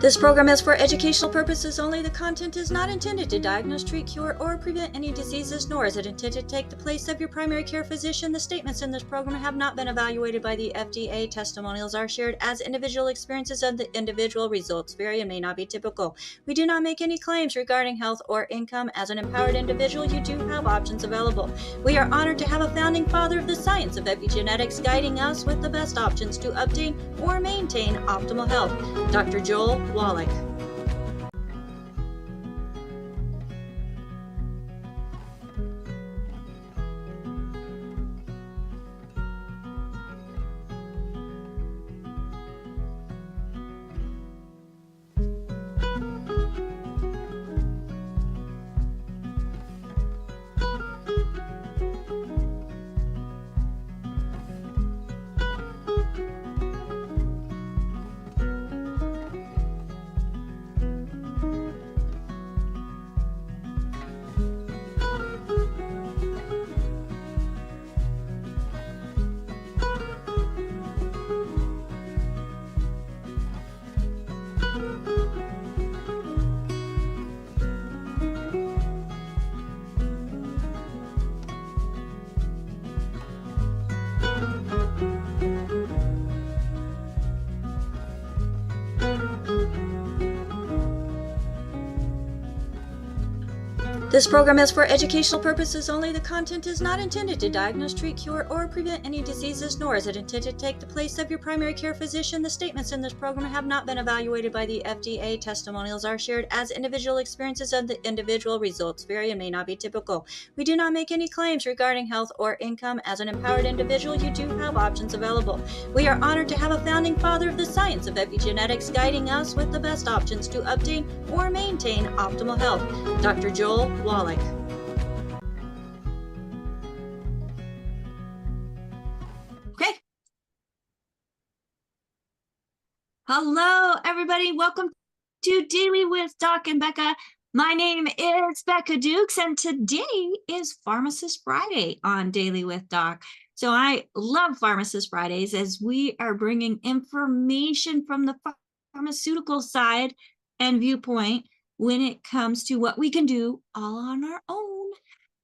This program is for educational purposes only. The content is not intended to diagnose, treat, cure, or prevent any diseases, nor is it intended to take the place of your primary care physician. The statements in this program have not been evaluated by the FDA. Testimonials are shared as individual experiences, and the individual results vary and may not be typical. We do not make any claims regarding health or income. As an empowered individual, you do have options available. We are honored to have a founding father of the science of epigenetics guiding us with the best options to obtain or maintain optimal health, Dr. Joel Wallach. This program is for educational purposes only. The content is not intended to diagnose, treat, cure, or prevent any diseases, nor is it intended to take the place of your primary care physician. The statements in this program have not been evaluated by the FDA. Testimonials are shared as individual experiences, and the individual results vary and may not be typical. We do not make any claims regarding health or income. As an empowered individual, you do have options available. We are honored to have a founding father of the science of epigenetics guiding us with the best options to obtain or maintain optimal health, Dr. Joel Wallach. Okay. Hello, everybody. Welcome to Daily with Doc and Becca. My name is Becca Dukes, and today is Pharmacist Friday on Daily with Doc. So I love Pharmacist Fridays as we are bringing information from the pharmaceutical side and viewpoint when it comes to what we can do all on our own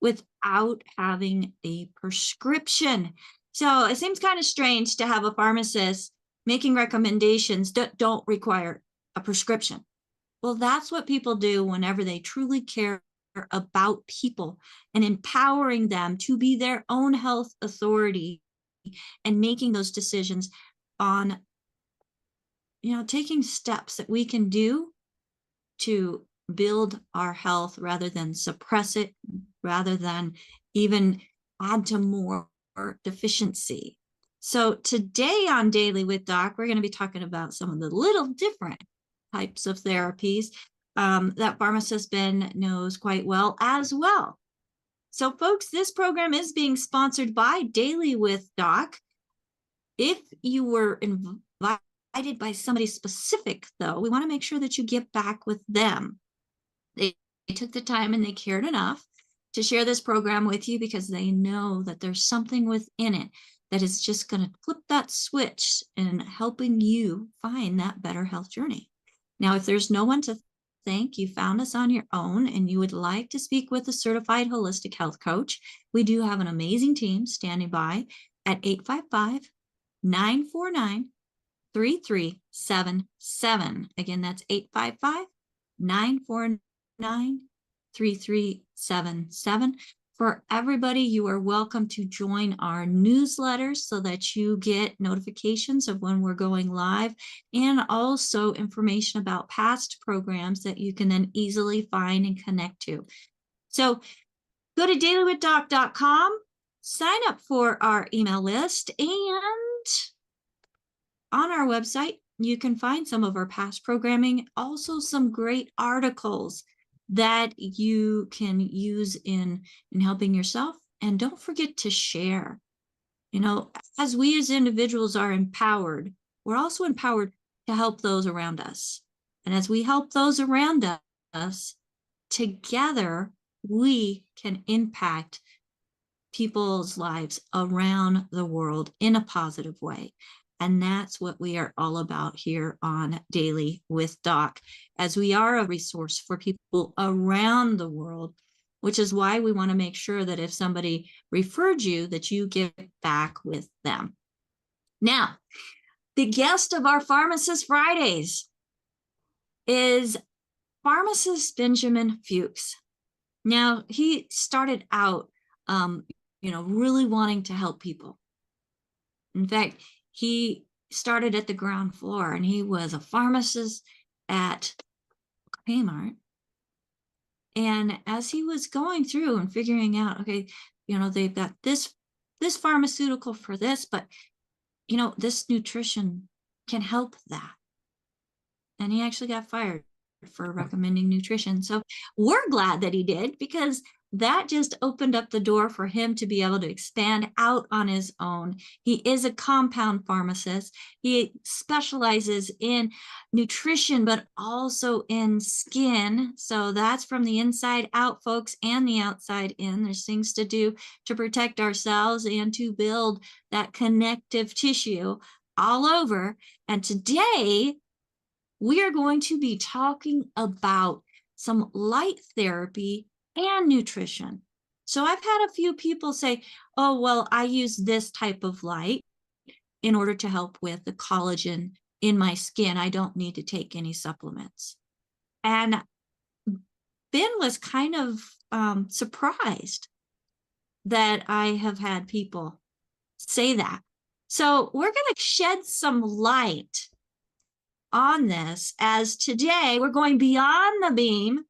without having a prescription. So it seems kind of strange to have a pharmacist making recommendations that don't require a prescription. Well, that's what people do whenever they truly care about people and empowering them to be their own health authority and making those decisions on, taking steps that we can do to build our health rather than suppress it, rather than even add to more deficiency. So today on Daily with Doc, we're going to be talking about some of the little different types of therapies that Pharmacist Ben knows quite well as well. So folks, this program is being sponsored by Daily with Doc. If you were invited by somebody specific, though, we want to make sure that you get back with them. They took the time and they cared enough to share this program with you because they know that there's something within it that is just going to flip that switch in helping you find that better health journey. Now, if there's no one to thank, you found us on your own and you would like to speak with a certified holistic health coach, we do have an amazing team standing by at 855-949-3377. Again, that's 855-949-3377. For everybody, you are welcome to join our newsletters so that you get notifications of when we're going live and also information about past programs that you can then easily find and connect to. So go to dailywithdoc.com, sign up for our email list, and on our website, you can find some of our past programming, also some great articles that you can use in helping yourself. And don't forget to share. As we as individuals are empowered, we're also empowered to help those around us. And as we help those around us, together, we can impact people's lives around the world in a positive way. And that's what we are all about here on Daily with Doc, as we are a resource for people around the world, which is why we want to make sure that if somebody referred you, that you get back with them. Now, the guest of our Pharmacist Fridays is pharmacist Benjamin Fuchs. Now, he started out, really wanting to help people. In fact, he started at the ground floor, and he was a pharmacist at Kmart. And as he was going through and figuring out, okay, they've got this pharmaceutical for this, but this nutrition can help that. And he actually got fired for recommending nutrition. So we're glad that he did, because that just opened up the door for him to be able to expand out on his own. He is a compound pharmacist. He specializes in nutrition, but also in skin. So that's from the inside out, folks, and the outside in. There's things to do to protect ourselves and to build that connective tissue all over. And today, we are going to be talking about some light therapy and nutrition. So I've had a few people say, oh, well, I use this type of light in order to help with the collagen in my skin. I don't need to take any supplements. And Ben was kind of surprised that I have had people say that. So we're going to shed some light on this, as today we're going beyond the beam,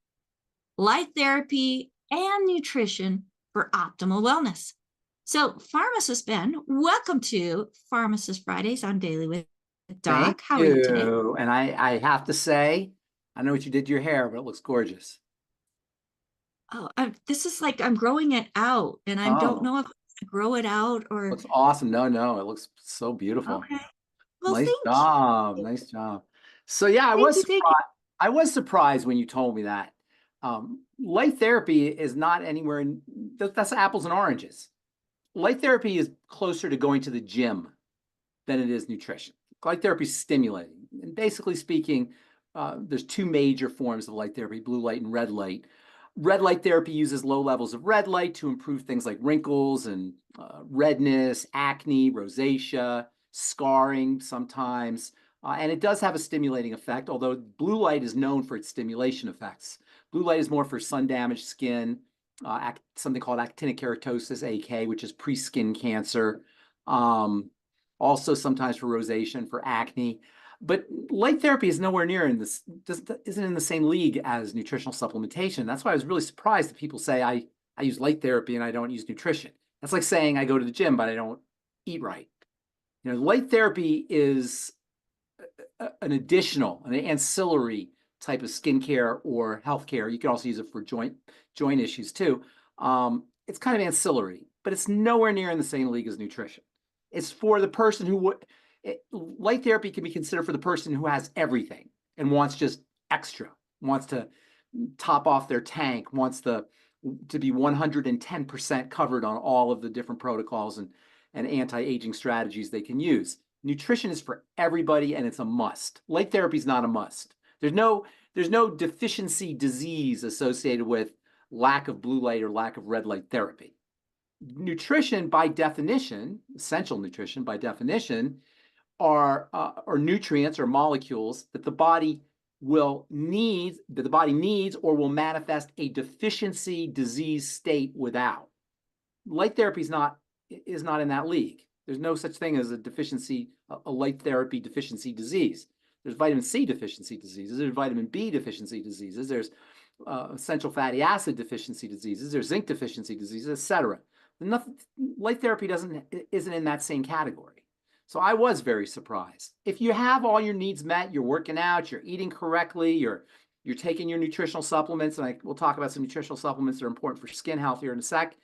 light therapy and nutrition for optimal wellness. So Pharmacist Ben, welcome to Pharmacist Fridays on Daily with Doc. Thank How are you today? And I have to say, I know what you did to your hair, but it looks gorgeous. Oh, this is like I'm growing it out, and I don't know if I grow it out or. Looks awesome. No, it looks so beautiful. Okay. Well, Nice thank job. you. Nice job. So yeah, Thank you. I was surprised when you told me that. Light therapy is not anywhere in, that's apples and oranges. Light therapy is closer to going to the gym than it is nutrition. Light therapy is stimulating. And basically speaking, there's two major forms of light therapy, blue light and red light. Red light therapy uses low levels of red light to improve things like wrinkles and redness, acne, rosacea, scarring sometimes. And it does have a stimulating effect, although blue light is known for its stimulation effects. Blue light is more for sun-damaged skin, something called actinic keratosis, AK, which is pre-skin cancer. Also sometimes for rosacea and for acne. But light therapy is nowhere near isn't in the same league as nutritional supplementation. That's why I was really surprised that people say I use light therapy and I don't use nutrition. That's like saying I go to the gym, but I don't eat right. Light therapy is an ancillary type of skincare or healthcare. You can also use it for joint issues too. It's kind of ancillary, but it's nowhere near in the same league as nutrition. It's for the person who light therapy can be considered for the person who has everything and wants just extra, wants to top off their tank, wants to be 110% covered on all of the different protocols and anti-aging strategies they can use. Nutrition is for everybody, and it's a must. Light therapy is not a must. There's no deficiency disease associated with lack of blue light or lack of red light therapy. Nutrition, by definition, essential nutrition by definition, are nutrients or molecules that the body needs or will manifest a deficiency disease state without. Light therapy is not in that league. There's no such thing as a light therapy deficiency disease. There's vitamin C deficiency diseases. There's vitamin B deficiency diseases. There's essential fatty acid deficiency diseases. There's zinc deficiency diseases, etc. Light therapy isn't in that same category. So I was very surprised. If you have all your needs met, you're working out, you're eating correctly, you're taking your nutritional supplements, and we'll talk about some nutritional supplements that are important for skin health here in a sec,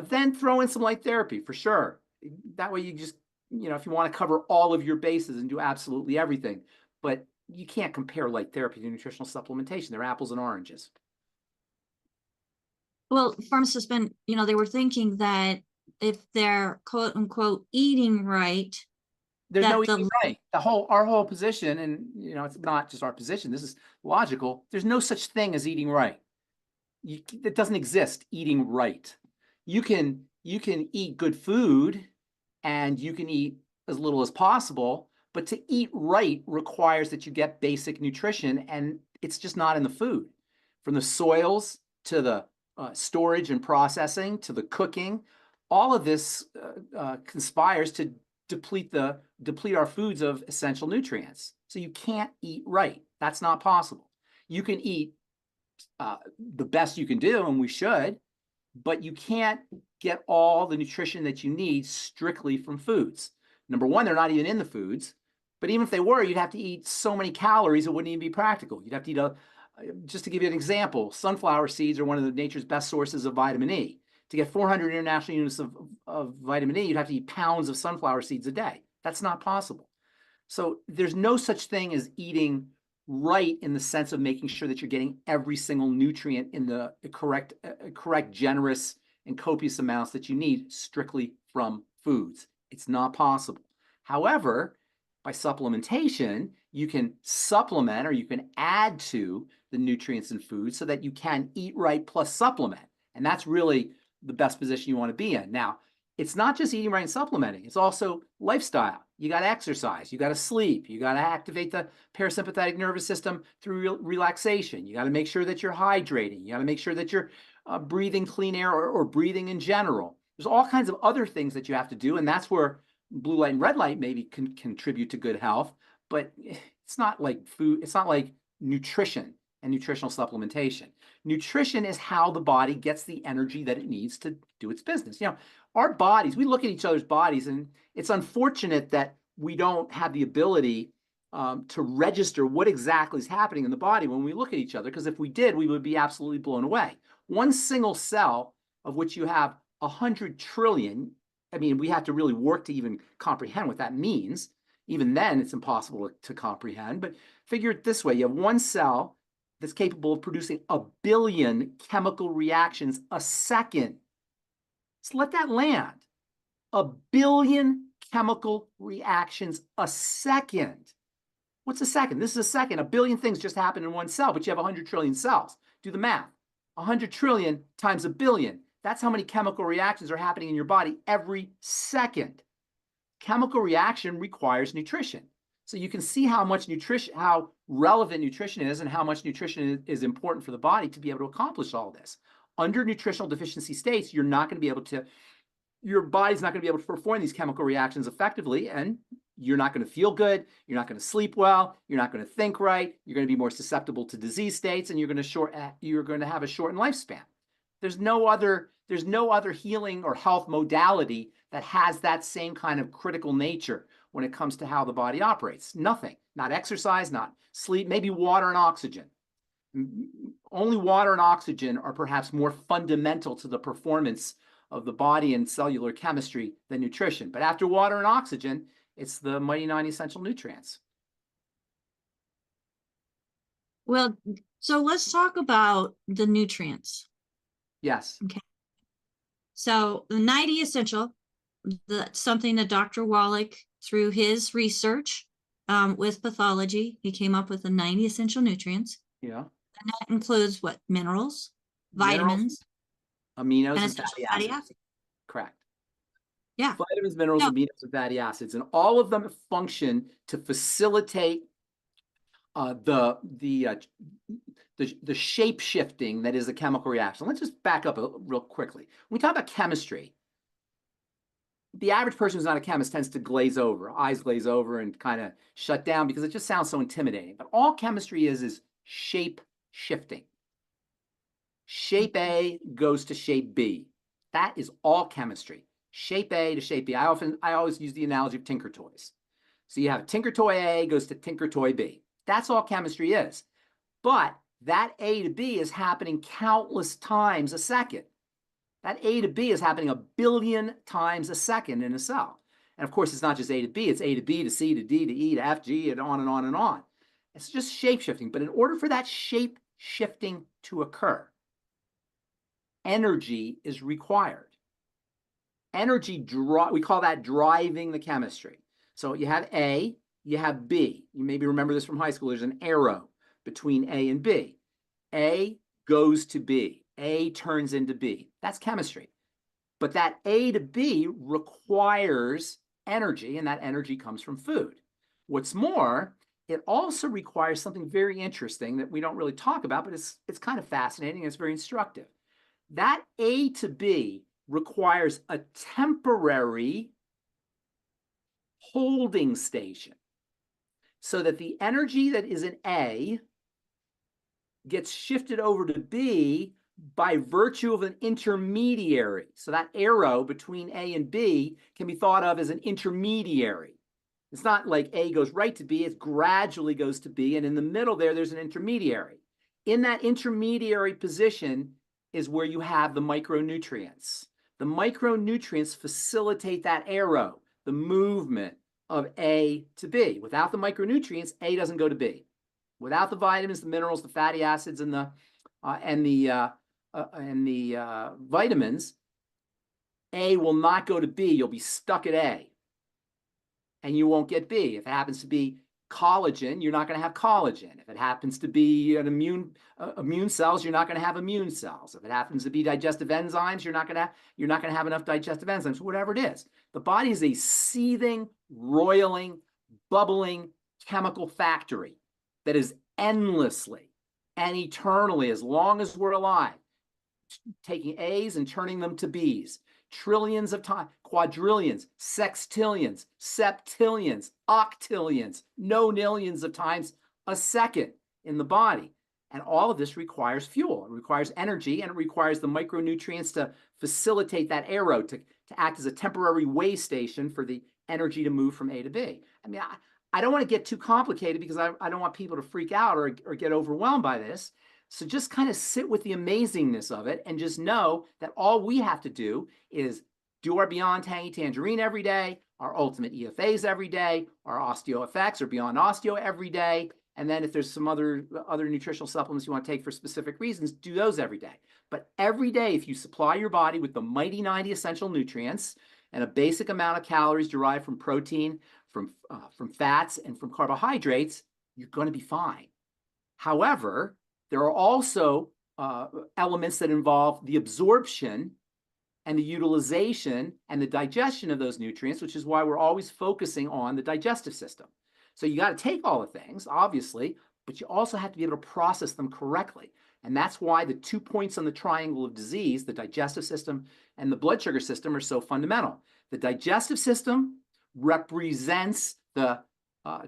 then throw in some light therapy for sure. That way you just, if you want to cover all of your bases and do absolutely everything, but you can't compare light therapy to nutritional supplementation. They're apples and oranges. Well, pharmacists they were thinking that if they're quote unquote eating right, There's that no the eating right. Our whole position, and it's not just our position, this is logical. There's no such thing as eating right. It doesn't exist, eating right. You can eat good food and you can eat as little as possible, but to eat right requires that you get basic nutrition, and it's just not in the food. From the soils to the storage and processing to the cooking, all of this conspires to deplete our foods of essential nutrients. So you can't eat right. That's not possible. You can eat the best you can do, and we should, but you can't get all the nutrition that you need strictly from foods. Number one, they're not even in the foods, but even if they were, you'd have to eat so many calories, it wouldn't even be practical. You'd have to eat just to give you an example, sunflower seeds are one of nature's best sources of vitamin E. To get 400 international units of vitamin E, you'd have to eat pounds of sunflower seeds a day. That's not possible. So there's no such thing as eating right in the sense of making sure that you're getting every single nutrient in the correct, generous, and copious amounts that you need strictly from foods. It's not possible. However, by supplementation, you can supplement or you can add to the nutrients in food so that you can eat right plus supplement. And that's really the best position you want to be in. Now, it's not just eating right and supplementing. It's also lifestyle. You got to exercise. You got to sleep. You got to activate the parasympathetic nervous system through relaxation. You got to make sure that you're hydrating. You got to make sure that you're breathing clean air or breathing in general. There's all kinds of other things that you have to do, and that's where blue light and red light maybe can contribute to good health, but it's not like food. It's not like nutrition and nutritional supplementation. Nutrition is how the body gets the energy that it needs to do its business. Our bodies, we look at each other's bodies, and it's unfortunate that we don't have the ability to register what exactly is happening in the body when we look at each other, because if we did, we would be absolutely blown away. One single cell, of which you have 100 trillion, I mean, we have to really work to even comprehend what that means. Even then, it's impossible to comprehend, but figure it this way. You have one cell that's capable of producing 1 billion chemical reactions a second. So let that land. 1 billion chemical reactions a second. What's a second? This is a second. 1 billion things just happen in one cell, but you have 100 trillion cells. Do the math. 100 trillion times 1 billion. That's how many chemical reactions are happening in your body every second. Chemical reaction requires nutrition. So you can see how much nutrition, how relevant nutrition is, and how much nutrition is important for the body to be able to accomplish all this. Under nutritional deficiency states, you're not going to be able to, your body's not going to be able to perform these chemical reactions effectively, and you're not going to feel good, you're not going to sleep well, you're not going to think right, you're going to be more susceptible to disease states, and you're going to have a shortened lifespan. There's no other healing or health modality that has that same kind of critical nature when it comes to how the body operates. Nothing. Not exercise, not sleep, maybe water and oxygen. Only water and oxygen are perhaps more fundamental to the performance of the body and cellular chemistry than nutrition. But after water and oxygen, it's the mighty 9 essential nutrients. Well, so let's talk about the nutrients. Yes. Okay. So the 90 essential, that's something that Dr. Wallach, through his research with pathology, he came up with the 90 essential nutrients. Yeah. And that includes what? Minerals, vitamins, aminos, and and essential fatty acids. Correct. Yeah. Vitamins, minerals, aminos, and fatty acids, and all of them function to facilitate the shape shifting that is a chemical reaction. Let's just back up real quickly. When we talk about chemistry, the average person who's not a chemist tends to eyes glaze over and kind of shut down because it just sounds so intimidating. But all chemistry is shape shifting. Shape A goes to shape B. That is all chemistry. Shape A to shape B. I always use the analogy of Tinker Toys. So you have Tinker Toy A goes to Tinker Toy B. That's all chemistry is. But that A to B is happening countless times a second. That A to B is happening 1 billion times a second in a cell. And of course, it's not just A to B, it's A to B to C to D to E to F, G, and on and on and on. It's just shape shifting. But in order for that shape shifting to occur, energy is required. Energy, we call that driving the chemistry. So you have A, you have B. You maybe remember this from high school. There's an arrow between A and B. A goes to B. A turns into B. That's chemistry. But that A to B requires energy, and that energy comes from food. What's more, it also requires something very interesting that we don't really talk about, but it's kind of fascinating and it's very instructive. That A to B requires a temporary holding station so that the energy that is in A gets shifted over to B by virtue of an intermediary. So that arrow between A and B can be thought of as an intermediary. It's not like A goes right to B, it gradually goes to B, and in the middle there's an intermediary. In that intermediary position is where you have the micronutrients. The micronutrients facilitate that arrow, the movement of A to B. Without the micronutrients, A doesn't go to B. Without the vitamins, the minerals, the fatty acids, and the vitamins, A will not go to B. You'll be stuck at A, and you won't get B. If it happens to be collagen, you're not going to have collagen. If it happens to be an immune cells, you're not going to have immune cells. If it happens to be digestive enzymes, you're not going to have enough digestive enzymes. Whatever it is, the body is a seething, roiling, bubbling chemical factory that is endlessly and eternally, as long as we're alive, taking A's and turning them to B's. Trillions of times, quadrillions, sextillions, septillions, octillions, nonillions of times a second in the body. And all of this requires fuel. It requires energy, and it requires the micronutrients to facilitate that arrow to act as a temporary way station for the energy to move from A to B. I mean, I don't want to get too complicated because I don't want people to freak out or get overwhelmed by this. So just kind of sit with the amazingness of it and just know that all we have to do is do our Beyond Tangy Tangerine every day, our Ultimate EFAs every day, our OsteoFX or Beyond Osteo every day. And then if there's some other nutritional supplements you want to take for specific reasons, do those every day. But every day, if you supply your body with the mighty 90 essential nutrients and a basic amount of calories derived from protein, from fats, and from carbohydrates, you're going to be fine. However, there are also elements that involve the absorption and the utilization and the digestion of those nutrients, which is why we're always focusing on the digestive system. So you got to take all the things, obviously, but you also have to be able to process them correctly. And that's why the 2 points on the triangle of disease, the digestive system and the blood sugar system, are so fundamental. The digestive system represents the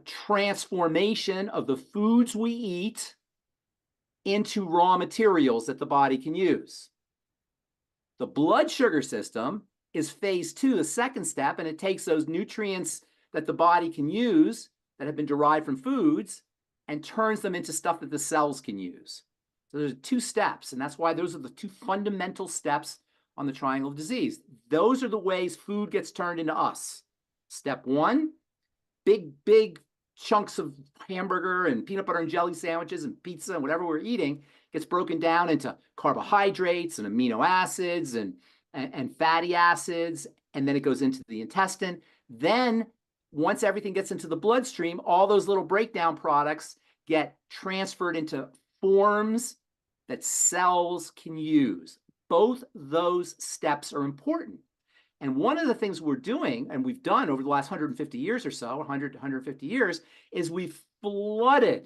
transformation of the foods we eat into raw materials that the body can use. The blood sugar system is phase 2, the second step, and it takes those nutrients that the body can use that have been derived from foods and turns them into stuff that the cells can use. So there's 2 steps, and that's why those are the 2 fundamental steps on the triangle of disease. Those are the ways food gets turned into us. Step 1, big chunks of hamburger and peanut butter and jelly sandwiches and pizza and whatever we're eating gets broken down into carbohydrates and amino acids and fatty acids, and then it goes into the intestine. Then once everything gets into the bloodstream, all those little breakdown products get transferred into forms that cells can use. Both those steps are important. And one of the things we're doing, and we've done over the last 150 years or so, 100 to 150 years, is we've flooded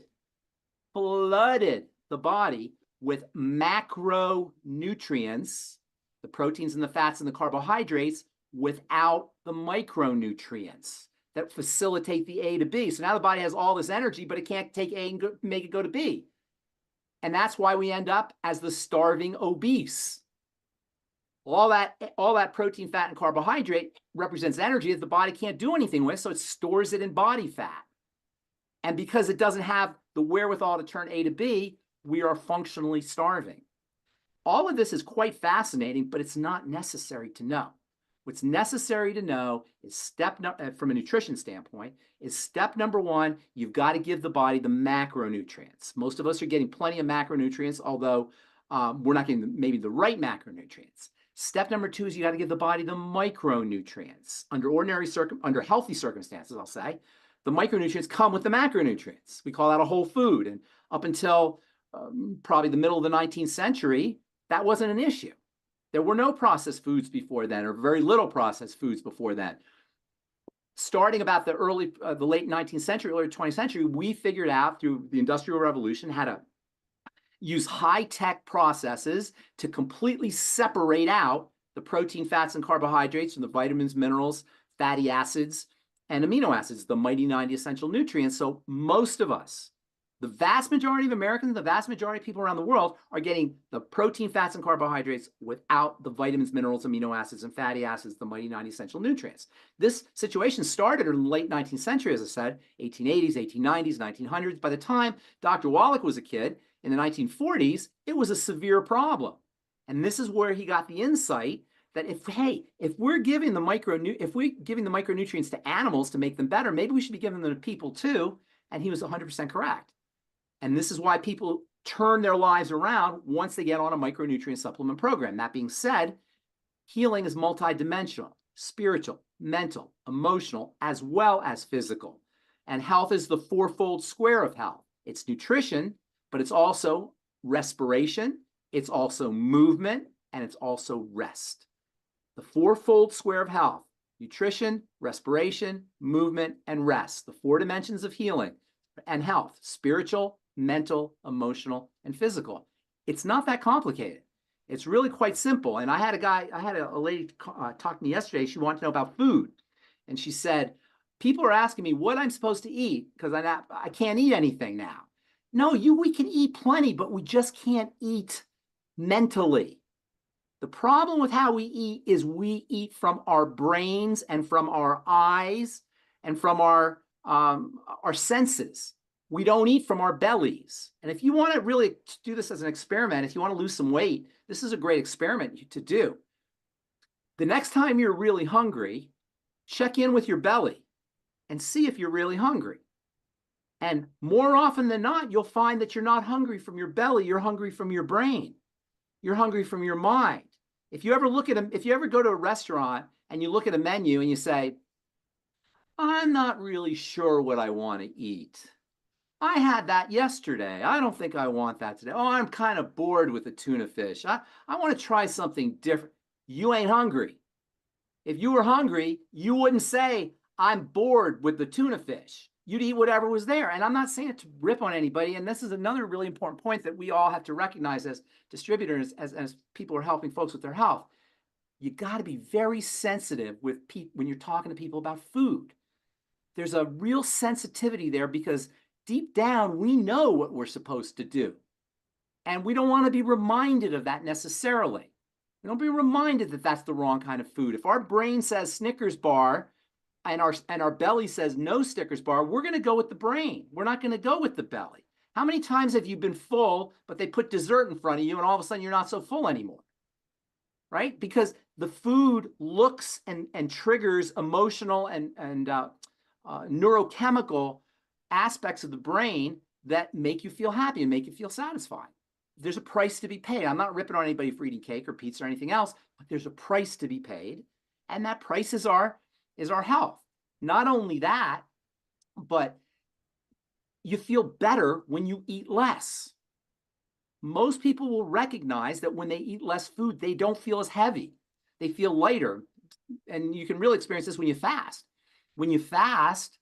the body with macronutrients, the proteins and the fats and the carbohydrates, without the micronutrients that facilitate the A to B. So now the body has all this energy, but it can't take A and make it go to B. And that's why we end up as the starving obese. All that protein, fat, and carbohydrate represents energy that the body can't do anything with, so it stores it in body fat. And because it doesn't have the wherewithal to turn A to B, we are functionally starving. All of this is quite fascinating, but it's not necessary to know. What's necessary to know is from a nutrition standpoint, is step number 1, you've got to give the body the macronutrients. Most of us are getting plenty of macronutrients, although we're not getting maybe the right macronutrients. Step number 2 is you got to give the body the micronutrients. Under healthy circumstances, I'll say, the micronutrients come with the macronutrients. We call that a whole food. And up until probably the middle of the 19th century, that wasn't an issue. There were no processed foods before then, or very little processed foods before then. Starting about the late 19th century, early 20th century, we figured out through the Industrial Revolution how to use high-tech processes to completely separate out the protein, fats, and carbohydrates from the vitamins, minerals, fatty acids, and amino acids, the mighty 90 essential nutrients. So most of us, the vast majority of Americans, the vast majority of people around the world are getting the protein, fats, and carbohydrates without the vitamins, minerals, amino acids, and fatty acids, the mighty 90 essential nutrients. This situation started in the late 19th century, as I said, 1880s, 1890s, 1900s. By the time Dr. Wallach was a kid, in the 1940s, it was a severe problem. And this is where he got the insight that if we're giving the micronutrients to animals to make them better, maybe we should be giving them to people too. And he was 100% correct. And this is why people turn their lives around once they get on a micronutrient supplement program. That being said, healing is multidimensional, spiritual, mental, emotional, as well as physical. And health is the fourfold square of health. It's nutrition, but it's also respiration, it's also movement, and it's also rest. The fourfold square of health: nutrition, respiration, movement, and rest. The 4 dimensions of healing and health: spiritual, mental, emotional, and physical. It's not that complicated. It's really quite simple. And I had a lady talk to me yesterday. She wanted to know about food. And she said, people are asking me what I'm supposed to eat because I can't eat anything now. No, we can eat plenty, but we just can't eat mentally. The problem with how we eat is we eat from our brains and from our eyes and from our senses. We don't eat from our bellies. And if you want to really do this as an experiment, if you want to lose some weight, this is a great experiment to do. The next time you're really hungry, check in with your belly and see if you're really hungry. And more often than not, you'll find that you're not hungry from your belly, you're hungry from your brain. You're hungry from your mind. If you ever go to a restaurant and you look at a menu and you say, I'm not really sure what I want to eat. I had that yesterday. I don't think I want that today. Oh, I'm kind of bored with the tuna fish. I want to try something different. You ain't hungry. If you were hungry, you wouldn't say, I'm bored with the tuna fish. You'd eat whatever was there. And I'm not saying it to rip on anybody. And this is another really important point that we all have to recognize as distributors, as people are helping folks with their health. You got to be very sensitive with when you're talking to people about food. There's a real sensitivity there because deep down, we know what we're supposed to do. And we don't want to be reminded of that necessarily. We don't be reminded that that's the wrong kind of food. If our brain says Snickers bar, and our belly says no Snickers bar, we're going to go with the brain. We're not going to go with the belly. How many times have you been full, but they put dessert in front of you and all of a sudden you're not so full anymore? Right? Because the food looks and triggers emotional and neurochemical aspects of the brain that make you feel happy and make you feel satisfied. There's a price to be paid. I'm not ripping on anybody for eating cake or pizza or anything else, but there's a price to be paid. And that price is our health. Not only that, but you feel better when you eat less. Most people will recognize that when they eat less food, they don't feel as heavy. They feel lighter. And you can really experience this when you fast. When you fast,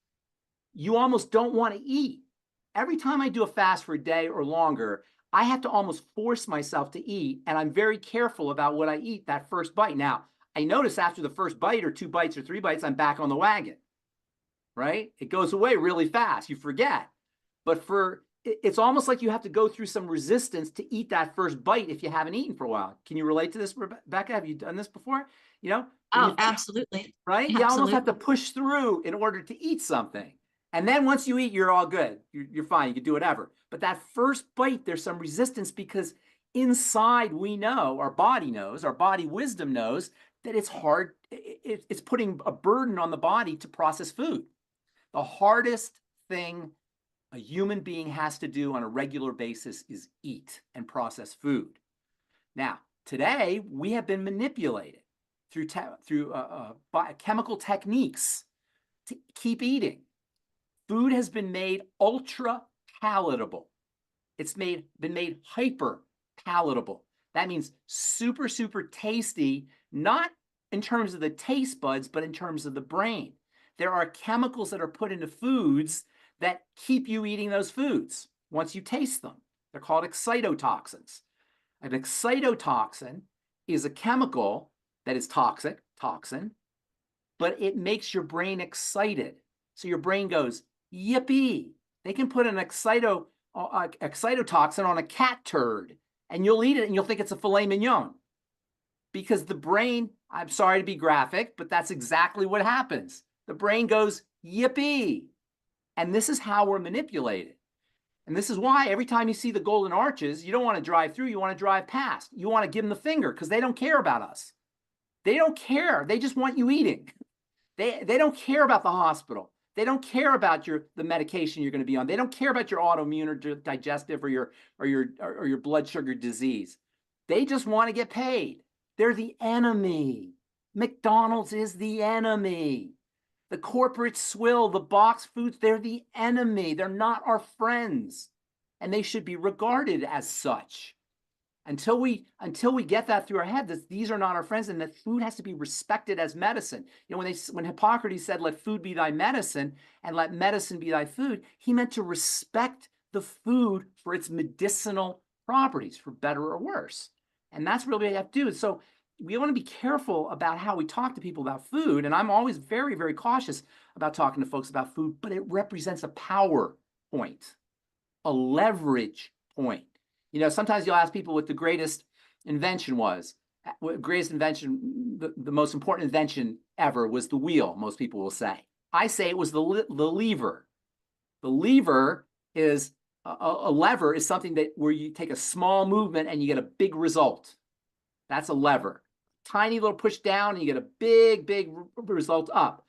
you almost don't want to eat. Every time I do a fast for a day or longer, I have to almost force myself to eat. And I'm very careful about what I eat that first bite. Now, I notice after the first bite or 2 bites or 3 bites, I'm back on the wagon, right? It goes away really fast. You forget. But it's almost like you have to go through some resistance to eat that first bite if you haven't eaten for a while. Can you relate to this, Rebecca? Have you done this before? Oh, absolutely. Right? Absolutely. You almost have to push through in order to eat something. And then once you eat, you're all good. You're fine. You can do whatever. But that first bite, there's some resistance because inside we know, our body knows, our body wisdom knows that it's hard. It's putting a burden on the body to process food. The hardest thing a human being has to do on a regular basis is eat and process food. Now, Today, we have been manipulated through chemical techniques to keep eating. Food has been made ultra palatable. It's been made hyper palatable. That means super, super tasty, not in terms of the taste buds, but in terms of the brain. There are chemicals that are put into foods that keep you eating those foods once you taste them. They're called excitotoxins. An excitotoxin is a chemical that is toxic, toxin, but it makes your brain excited. So your brain goes, yippee. They can put an excitotoxin on a cat turd, and you'll eat it and you'll think it's a filet mignon. Because the brain, I'm sorry to be graphic, but that's exactly what happens. The brain goes, yippee. And this is how we're manipulated. And this is why every time you see the golden arches, you don't want to drive through, you want to drive past. You want to give them the finger because they don't care about us. They don't care. They just want you eating. They don't care about the hospital. They don't care about the medication you're going to be on. They don't care about your autoimmune or digestive or your blood sugar disease. They just want to get paid. They're the enemy. McDonald's is the enemy. The corporate swill, the box foods, they're the enemy. They're not our friends. And they should be regarded as such. Until we get that through our head, that these are not our friends and that food has to be respected as medicine. You know, when Hippocrates said, let food be thy medicine and let medicine be thy food, he meant to respect the food for its medicinal properties, for better or worse. And that's really what you have to do. So we want to be careful about how we talk to people about food. And I'm always very, very cautious about talking to folks about food, but it represents a power point, a leverage point. You know, sometimes you'll ask people what the greatest invention was. Greatest invention, the most important invention ever was the wheel, most people will say. I say it was the lever. The lever is, a lever is something where you take a small movement and you get a big result. That's a lever. Tiny little push down and you get a big, big result up.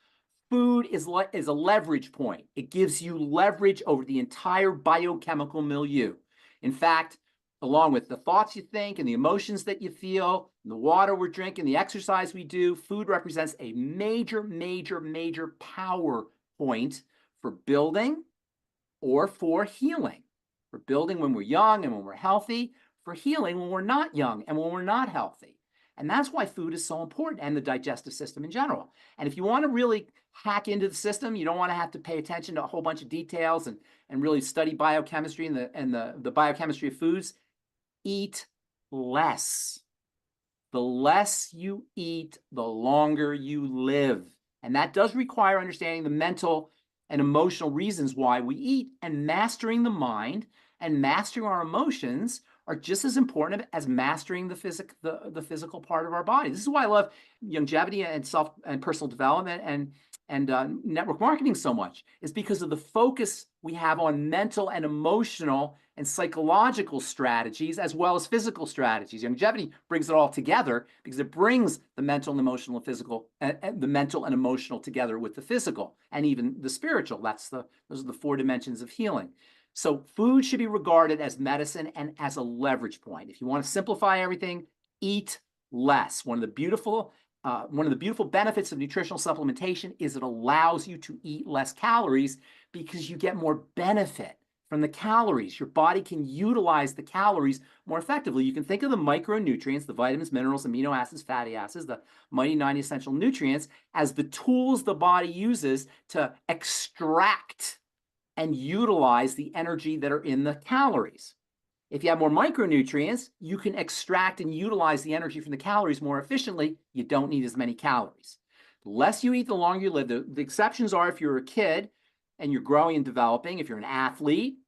Food is a leverage point. It gives you leverage over the entire biochemical milieu. In fact, along with the thoughts you think and the emotions that you feel, and the water we're drinking, the exercise we do, food represents a major, major, major power point for building or for healing. For building when we're young and when we're healthy, for healing when we're not young and when we're not healthy. And that's why food is so important, and the digestive system in general. And if you want to really hack into the system, you don't want to have to pay attention to a whole bunch of details and really study biochemistry and the biochemistry of foods. Eat less. The less you eat, the longer you live. And that does require understanding the mental and emotional reasons why we eat, and mastering the mind and mastering our emotions are just as important as mastering the physical part of our body. This is why I love longevity and personal development and network marketing so much, is because of the focus we have on mental and emotional and psychological strategies as well as physical strategies. Longevity brings it all together because it brings the mental and emotional and physical, the mental and emotional together with the physical and even the spiritual. Those are the 4 dimensions of healing. So food should be regarded as medicine and as a leverage point. If you want to simplify everything, eat less. One of the beautiful benefits of nutritional supplementation is it allows you to eat less calories because you get more benefit from the calories. Your body can utilize the calories more effectively. You can think of the micronutrients, the vitamins, minerals, amino acids, fatty acids, the mighty 90 essential nutrients, as the tools the body uses to extract and utilize the energy that are in the calories. If you have more micronutrients, you can extract and utilize the energy from the calories more efficiently. You don't need as many calories. The less you eat, the longer you live. The exceptions are if you're a kid and you're growing and developing, if you're an athlete,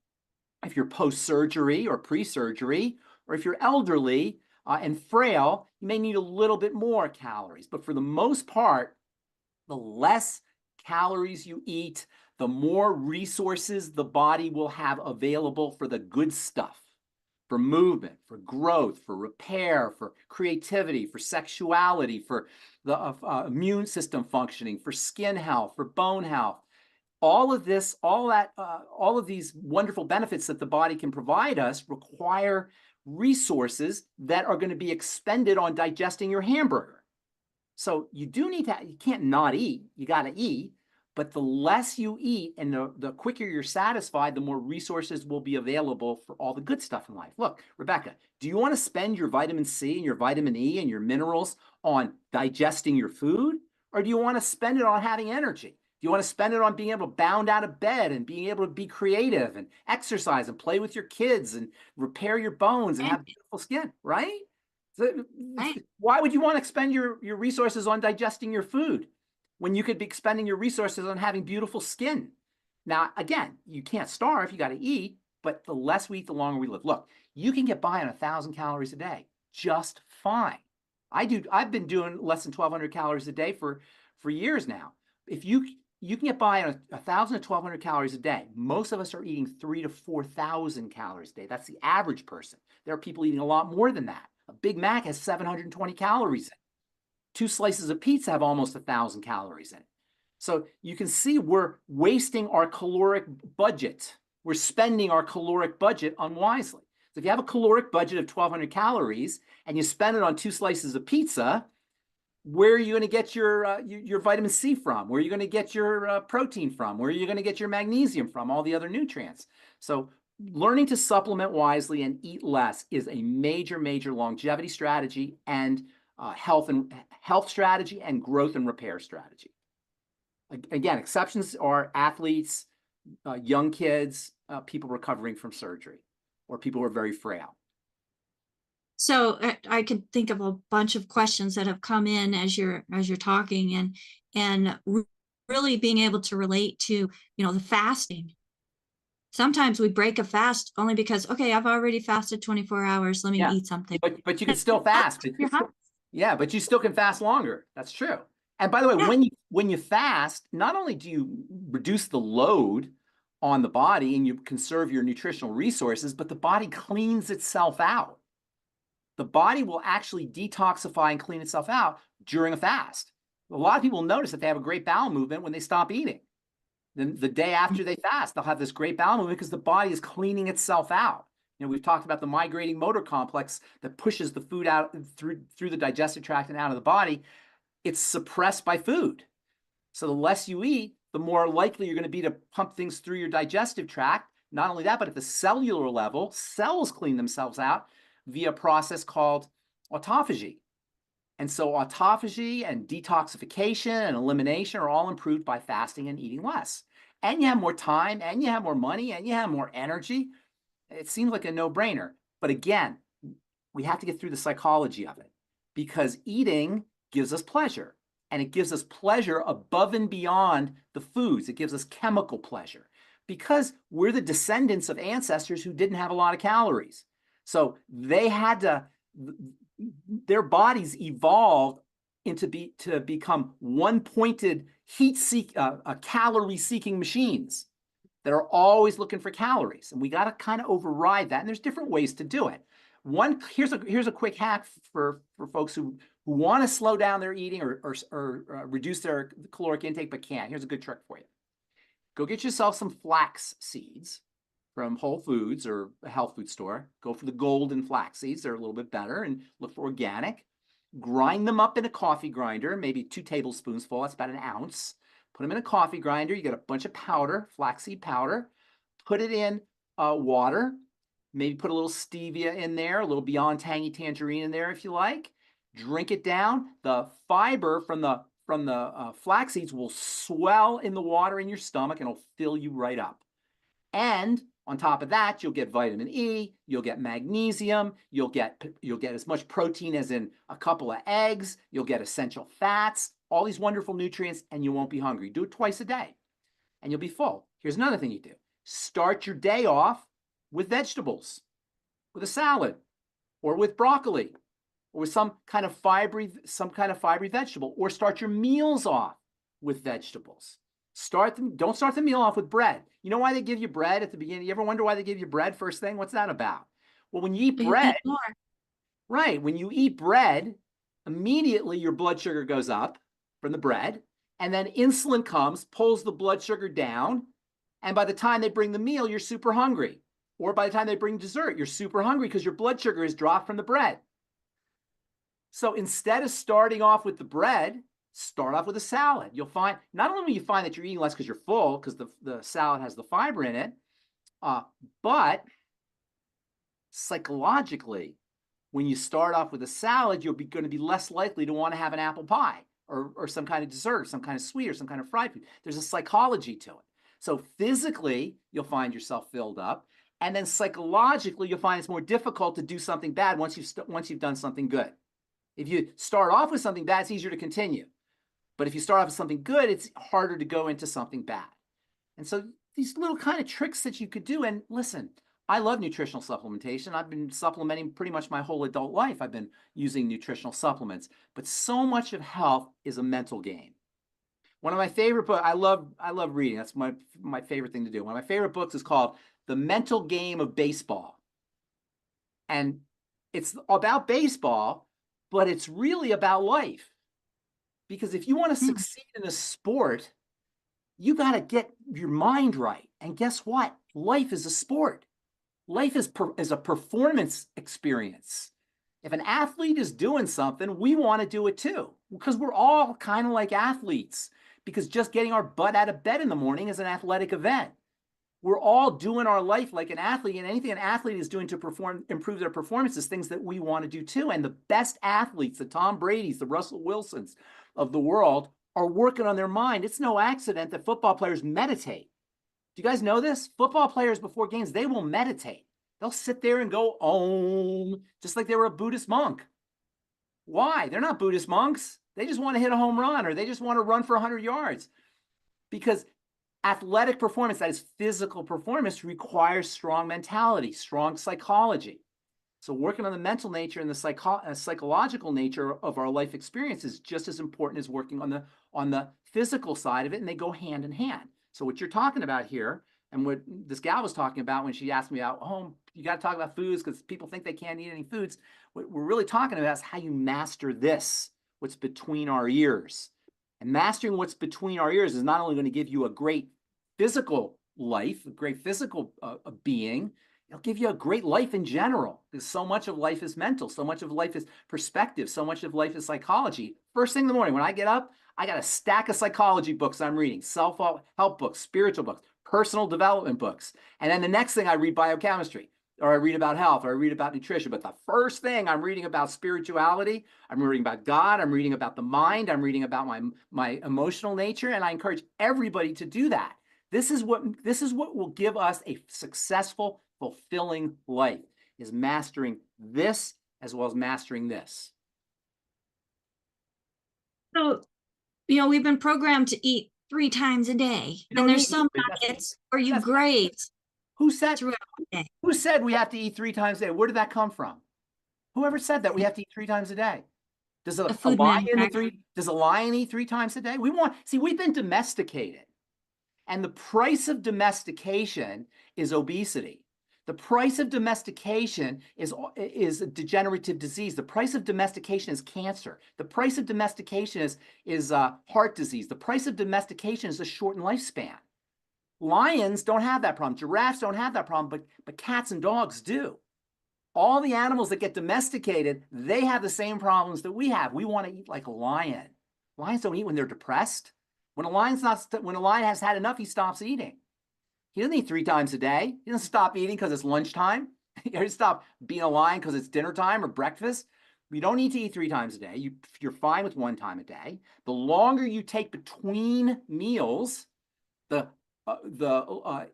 if you're post-surgery or pre-surgery, or if you're elderly and frail, you may need a little bit more calories. But for the most part, the less calories you eat, the more resources the body will have available for the good stuff, for movement, for growth, for repair, for creativity, for sexuality, for the immune system functioning, for skin health, for bone health. All of this, all of these wonderful benefits that the body can provide us require resources that are going to be expended on digesting your hamburger. So you do need to, you can't not eat, you got to eat, but the less you eat and the quicker you're satisfied, the more resources will be available for all the good stuff in life. Look, Rebecca, do you want to spend your vitamin C and your vitamin E and your minerals on digesting your food? Or do you want to spend it on having energy? Do you want to spend it on being able to bound out of bed and being able to be creative and exercise and play with your kids and repair your bones and Right. have beautiful skin, right? So Right. why would you want to expend your resources on digesting your food when you could be expending your resources on having beautiful skin? Now, again, you can't starve, you got to eat, but the less we eat, the longer we live. Look, you can get by on 1,000 calories a day just fine. I've been doing less than 1,200 calories a day for years now. If you can get by on 1,000 to 1,200 calories a day. Most of us are eating 3,000 to 4,000 calories a day. That's the average person. There are people eating a lot more than that. A Big Mac has 720 calories in it. 2 slices of pizza have almost 1,000 calories in it. So you can see we're wasting our caloric budget. We're spending our caloric budget unwisely. So if you have a caloric budget of 1,200 calories and you spend it on 2 slices of pizza, where are you going to get your vitamin C from? Where are you going to get your protein from? Where are you going to get your magnesium from? All the other nutrients. So learning to supplement wisely and eat less is a major, major longevity strategy and health strategy and growth and repair strategy. Again, exceptions are athletes, young kids, people recovering from surgery, or people who are very frail. So I could think of a bunch of questions that have come in as you're talking, and really being able to relate to, the fasting. Sometimes we break a fast only because, okay, I've already fasted 24 hours. Let me eat something. But you can still fast. Yeah, but you still can fast longer. That's true. And by the way, Yeah. when you fast, not only do you reduce the load on the body and you conserve your nutritional resources, but the body cleans itself out. The body will actually detoxify and clean itself out during a fast. A lot of people notice that they have a great bowel movement when they stop eating. Then the day after they fast, they'll have this great bowel movement because the body is cleaning itself out. We've talked about the migrating motor complex that pushes the food out through the digestive tract and out of the body. It's suppressed by food. So the less you eat, the more likely you're going to be to pump things through your digestive tract. Not only that, but at the cellular level, cells clean themselves out via a process called autophagy. And so autophagy and detoxification and elimination are all improved by fasting and eating less. And you have more time, and you have more money, and you have more energy. It seems like a no-brainer. But again, we have to get through the psychology of it, because eating gives us pleasure, and it gives us pleasure above and beyond the foods. It gives us chemical pleasure because we're the descendants of ancestors who didn't have a lot of calories. So they had to, their bodies evolved to become one-pointed calorie-seeking machines that are always looking for calories. And we got to kind of override that. And there's different ways to do it. Here's a quick hack for folks who want to slow down their eating or reduce their caloric intake but can't. Here's a good trick for you. Go get yourself some flax seeds from Whole Foods or a health food store. Go for the golden flax seeds. They're a little bit better, and look for organic. Grind them up in a coffee grinder, maybe 2 tablespoons full. That's about an ounce. Put them in a coffee grinder. You get a bunch of powder, flaxseed powder. Put it in water. Maybe put a little stevia in there, a little Beyond Tangy Tangerine in there if you like. Drink it down. The fiber from the flax seeds will swell in the water in your stomach and it'll fill you right up. And on top of that, you'll get vitamin E, you'll get magnesium, you'll get as much protein as in a couple of eggs, you'll get essential fats, all these wonderful nutrients, and you won't be hungry. Do it twice a day, and you'll be full. Here's another thing you do. Start your day off with vegetables, with a salad, or with broccoli, or with some kind of fibery vegetable, or start your meals off with vegetables. Don't start the meal off with bread. You know why they give you bread at the beginning? You ever wonder why they give you bread first thing? What's that about? Well, when you eat bread, right, when you eat bread, immediately your blood sugar goes up from the bread, and then insulin comes, pulls the blood sugar down, and by the time they bring the meal, you're super hungry. Or by the time they bring dessert, you're super hungry because your blood sugar has dropped from the bread. So instead of starting off with the bread, start off with a salad. You'll find, not only will you find that you're eating less because you're full, because the salad has the fiber in it, but psychologically, when you start off with a salad, you're going to be less likely to want to have an apple pie or some kind of dessert, some kind of sweet or some kind of fried food. There's a psychology to it. So physically, you'll find yourself filled up. And then psychologically, you'll find it's more difficult to do something bad once you've done something good. If you start off with something bad, it's easier to continue. But if you start off with something good, it's harder to go into something bad. And so these little kind of tricks that you could do. And listen, I love nutritional supplementation. I've been supplementing pretty much my whole adult life. I've been using nutritional supplements. But so much of health is a mental game. One of my favorite books, I love reading. That's my favorite thing to do. One of my favorite books is called The Mental Game of Baseball. And it's about baseball, but it's really about life. Because if you want to succeed in a sport, you got to get your mind right. And guess what? Life is a sport. Life is a performance experience. If an athlete is doing something, we want to do it too, because we're all kind of like athletes, because just getting our butt out of bed in the morning is an athletic event. We're all doing our life like an athlete, and anything an athlete is doing to improve their performance is things that we want to do too. And the best athletes, the Tom Brady's, the Russell Wilsons of the world, are working on their mind. It's no accident that football players meditate. Do you guys know this? Football players before games, they will meditate. They'll sit there and go, Om, just like they were a Buddhist monk. Why? They're not Buddhist monks. They just want to hit a home run, or they just want to run for 100 yards. Because athletic performance, that is physical performance, requires strong mentality, strong psychology. So working on the mental nature and the psychological nature of our life experience is just as important as working on the physical side of it, and they go hand in hand. So what you're talking about here, and what this gal was talking about when she asked me out, oh, you got to talk about foods because people think they can't eat any foods. What we're really talking about is how you master this, what's between our ears. And mastering what's between our ears is not only going to give you a great physical life, a great physical being, it'll give you a great life in general, because so much of life is mental, so much of life is perspective, so much of life is psychology. First thing in the morning, when I get up, I got a stack of psychology books I'm reading, self-help books, spiritual books, personal development books. And then the next thing I read biochemistry, or I read about health, or I read about nutrition. But the first thing I'm reading about spirituality, I'm reading about God, I'm reading about the mind, I'm reading about my emotional nature, and I encourage everybody to do that. This is what will give us a successful, fulfilling life, is mastering this as well as mastering this. So, we've been programmed to eat 3 times a day, and there's some diets where you graze. Who said we have to eat 3 times a day? Where did that come from? Whoever said that we have to eat 3 times a day? Does a lion eat 3 times a day? We've been domesticated. And the price of domestication is obesity. The price of domestication is a degenerative disease. The price of domestication is cancer. The price of domestication is heart disease. The price of domestication is a shortened lifespan. Lions don't have that problem. Giraffes don't have that problem, but cats and dogs do. All the animals that get domesticated, they have the same problems that we have. We want to eat like a lion. Lions don't eat when they're depressed. When a lion has had enough, he stops eating. He doesn't eat 3 times a day. He doesn't stop eating because it's lunchtime. He doesn't stop being a lion because it's dinner time or breakfast. You don't need to eat 3 times a day. You're fine with 1 time a day. The longer you take between meals, the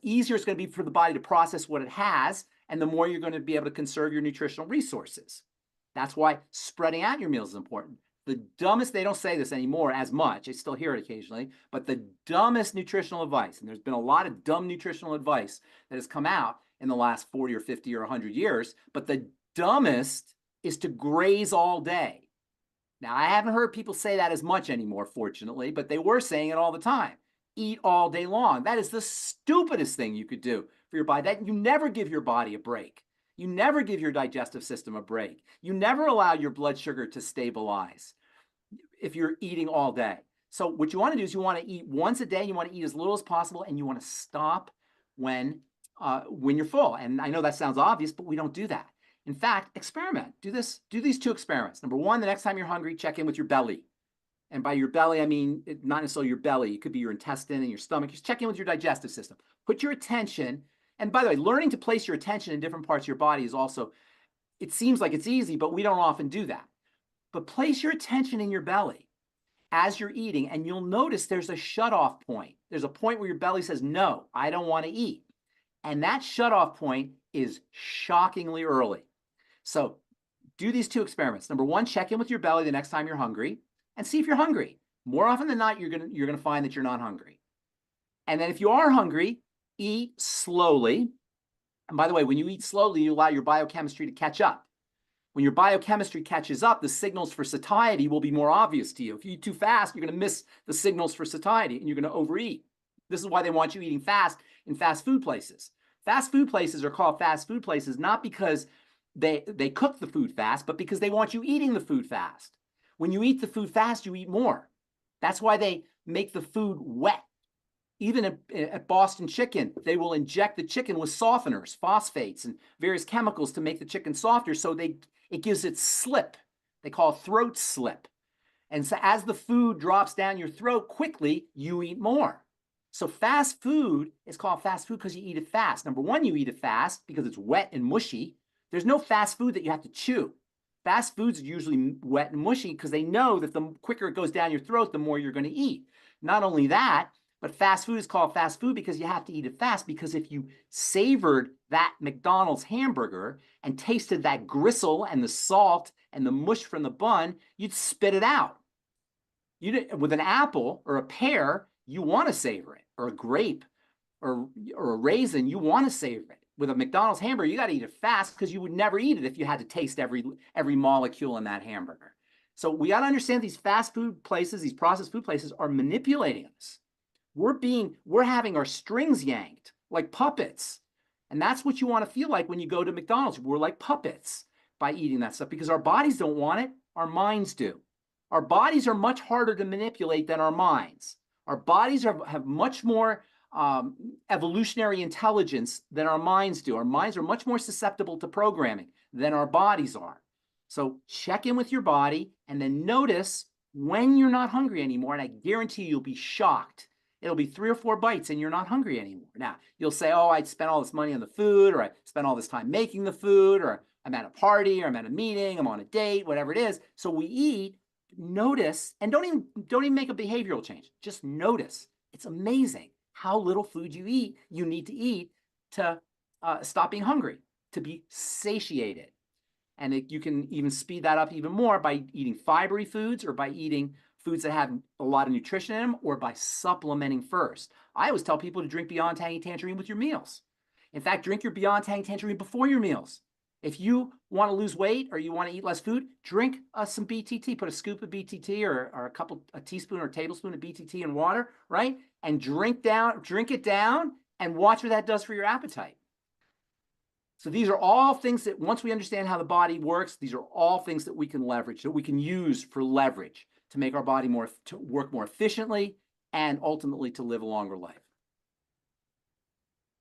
easier it's going to be for the body to process what it has, and the more you're going to be able to conserve your nutritional resources. That's why spreading out your meals is important. The dumbest, they don't say this anymore as much, I still hear it occasionally, but the dumbest nutritional advice, and there's been a lot of dumb nutritional advice that has come out in the last 40 or 50 or 100 years, but the dumbest is to graze all day. Now, I haven't heard people say that as much anymore, fortunately, but they were saying it all the time. Eat all day long. That is the stupidest thing you could do for your body. That you never give your body a break. You never give your digestive system a break. You never allow your blood sugar to stabilize if you're eating all day. So what you want to do is you want to eat once a day. You want to eat as little as possible, and you want to stop when when you're full. And I know that sounds obvious, but we don't do that. In fact, experiment. Do these 2 experiments. Number 1, the next time you're hungry, check in with your belly. And by your belly, I mean not necessarily your belly. It could be your intestine and your stomach. Just check in with your digestive system. Put your attention, and by the way, learning to place your attention in different parts of your body is also, it seems like it's easy, but we don't often do that. But place your attention in your belly as you're eating, and you'll notice there's a shutoff point. There's a point where your belly says, no, I don't want to eat. And that shutoff point is shockingly early. So do these 2 experiments. Number 1, check in with your belly the next time you're hungry and see if you're hungry. More often than not, you're gonna find that you're not hungry. And then if you are hungry, eat slowly. And by the way, when you eat slowly, you allow your biochemistry to catch up. When your biochemistry catches up, the signals for satiety will be more obvious to you. If you eat too fast, you're gonna miss the signals for satiety and you're gonna overeat. This is why they want you eating fast in fast food places. Fast food places are called fast food places not because they cook the food fast, but because they want you eating the food fast. When you eat the food fast, you eat more. That's why they make the food wet. Even at Boston Chicken, they will inject the chicken with softeners, phosphates, and various chemicals to make the chicken softer, so it gives it slip. They call it throat slip. And so as the food drops down your throat quickly, you eat more. So fast food is called fast food because you eat it fast. Number 1, you eat it fast because it's wet and mushy. There's no fast food that you have to chew. Fast foods are usually wet and mushy because they know that the quicker it goes down your throat, the more you're going to eat. Not only that, but fast food is called fast food because you have to eat it fast, because if you savored that McDonald's hamburger and tasted that gristle and the salt and the mush from the bun, you'd spit it out. With an apple or a pear, you want to savor it, or a grape or a raisin, you want to savor it. With a McDonald's hamburger, you got to eat it fast because you would never eat it if you had to taste every molecule in that hamburger. So we got to understand these fast food places, these processed food places are manipulating us. We're having our strings yanked like puppets. And that's what you want to feel like when you go to McDonald's. We're like puppets by eating that stuff because our bodies don't want it, our minds do. Our bodies are much harder to manipulate than our minds. Our bodies have much more evolutionary intelligence than our minds do. Our minds are much more susceptible to programming than our bodies are. So check in with your body and then notice when you're not hungry anymore, and I guarantee you'll be shocked. It'll be 3 or 4 bites and you're not hungry anymore. Now, you'll say, oh, I spent all this money on the food, or I spent all this time making the food, or I'm at a party, or I'm at a meeting, I'm on a date, whatever it is. So we eat, notice, and don't even make a behavioral change. Just notice. It's amazing how little food you need to eat to stop being hungry, to be satiated. And you can even speed that up even more by eating fibery foods, or by eating foods that have a lot of nutrition in them, or by supplementing first. I always tell people to drink Beyond Tangy Tangerine with your meals. In fact, drink your Beyond Tangy Tangerine before your meals. If you want to lose weight or you want to eat less food, drink some BTT. Put a scoop of BTT or a teaspoon or a tablespoon of BTT in water, right? And drink it down, and watch what that does for your appetite. So these are all things that, once we understand how the body works, these are all things that we can leverage, that we can use for leverage to make our body to work more efficiently and ultimately to live a longer life.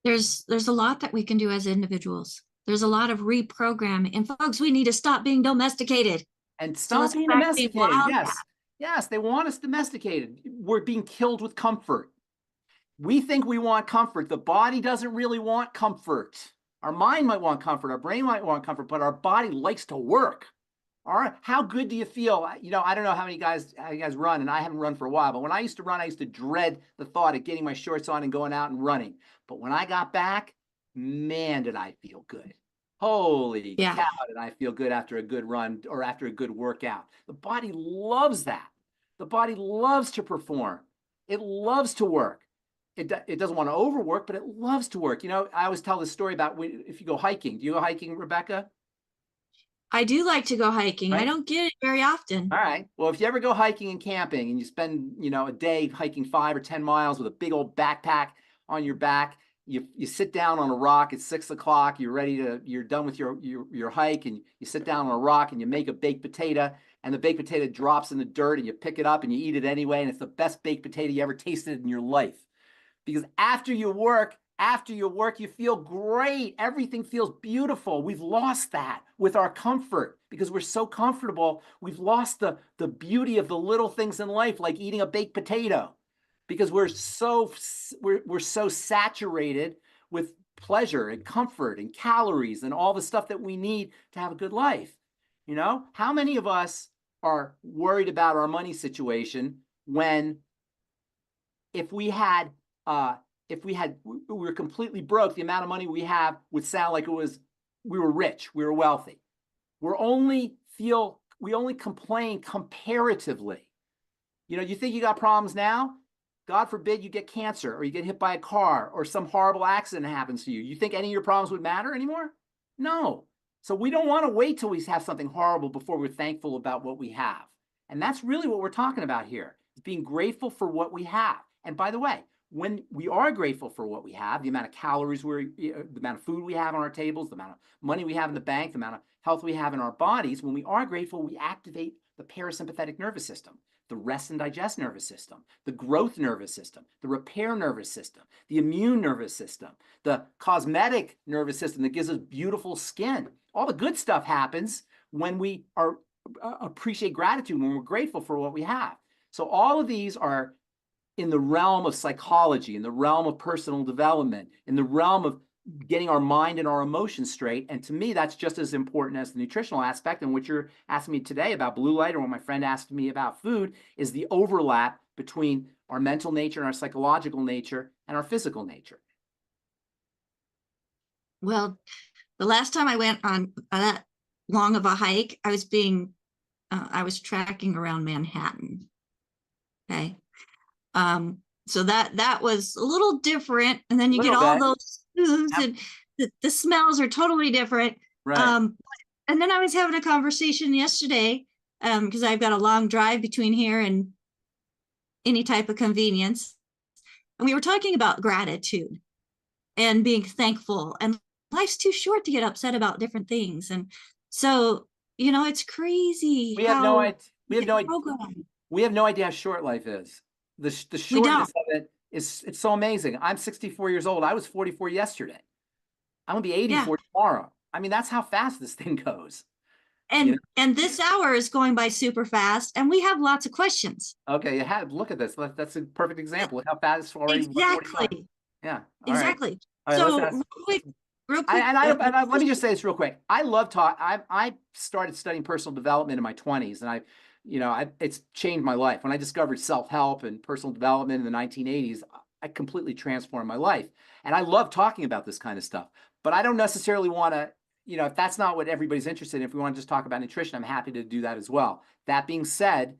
There's a lot that we can do as individuals. There's a lot of reprogramming. And folks, we need to stop being domesticated. And stop being domesticated. Yes, they want us domesticated. We're being killed with comfort. We think we want comfort. The body doesn't really want comfort. Our mind might want comfort. Our brain might want comfort, but our body likes to work. All right. How good do you feel? I don't know how you guys run, and I haven't run for a while, but when I used to run, I used to dread the thought of getting my shorts on and going out and running. But when I got back, man, did I feel good. Holy cow, did I feel good after a good run or after a good workout. The body loves that. The body loves to perform. It loves to work. It doesn't want to overwork, but it loves to work. I always tell this story about if you go hiking. Do you go hiking, Rebecca? I do like to go hiking. Right? I don't get it very often. All right. Well, if you ever go hiking and camping and you spend, a day hiking 5 or 10 miles with a big old backpack on your back, you sit down on a rock at 6 o'clock, you're done with your hike, and you sit down on a rock and you make a baked potato, and the baked potato drops in the dirt and you pick it up and you eat it anyway. And it's the best baked potato you ever tasted in your life. Because after you work, After your work, you feel great. Everything feels beautiful. We've lost that with our comfort because we're so comfortable. We've lost the beauty of the little things in life, like eating a baked potato, because we're so saturated with pleasure and comfort and calories and all the stuff that we need to have a good life. You know, how many of us are worried about our money situation when if we were completely broke, the amount of money we have would sound like we were rich, we were wealthy. We only complain comparatively. You know, you think you got problems now? God forbid you get cancer or you get hit by a car or some horrible accident happens to you. You think any of your problems would matter anymore? No. So we don't want to wait till we have something horrible before we're thankful about what we have. And that's really what we're talking about here, is being grateful for what we have. And by the way, when we are grateful for what we have, the amount of calories the amount of food we have on our tables, the amount of money we have in the bank, the amount of health we have in our bodies, when we are grateful, we activate the parasympathetic nervous system, the rest and digest nervous system, the growth nervous system, the repair nervous system, the immune nervous system, the cosmetic nervous system that gives us beautiful skin. All the good stuff happens when we are appreciate gratitude, when we're grateful for what we have. So all of these are in the realm of psychology, in the realm of personal development, in the realm of getting our mind and our emotions straight. And to me, that's just as important as the nutritional aspect. And what you're asking me today about blue light, or what my friend asked me about food, is the overlap between our mental nature and our psychological nature and our physical nature. Well, the last time I went on that long of a hike, I was tracking around Manhattan. Okay. So that was a little different. And then you get all those foods and the smells are totally different. Right. And then I was having a conversation yesterday, because I've got a long drive between here and any type of convenience. And we were talking about gratitude and being thankful, and life's too short to get upset about different things. And so, you know, it's crazy. We have no idea how short life is. The shortness of it it's so amazing. I'm 64 years old. I was 44 yesterday. I'm gonna be 84 tomorrow. I mean, that's how fast this thing goes. And this hour is going by super fast, and we have lots of questions. Okay, look at this. That's a perfect example of how fast it's already. Exactly. Yeah. Exactly. All right, so real quick. Let me just say this real quick. I love talk. I started studying personal development in my 20s, and it's changed my life. When I discovered self-help and personal development in the 1980s, I completely transformed my life. And I love talking about this kind of stuff. But I don't necessarily want to, if that's not what everybody's interested in, if we want to just talk about nutrition, I'm happy to do that as well. That being said,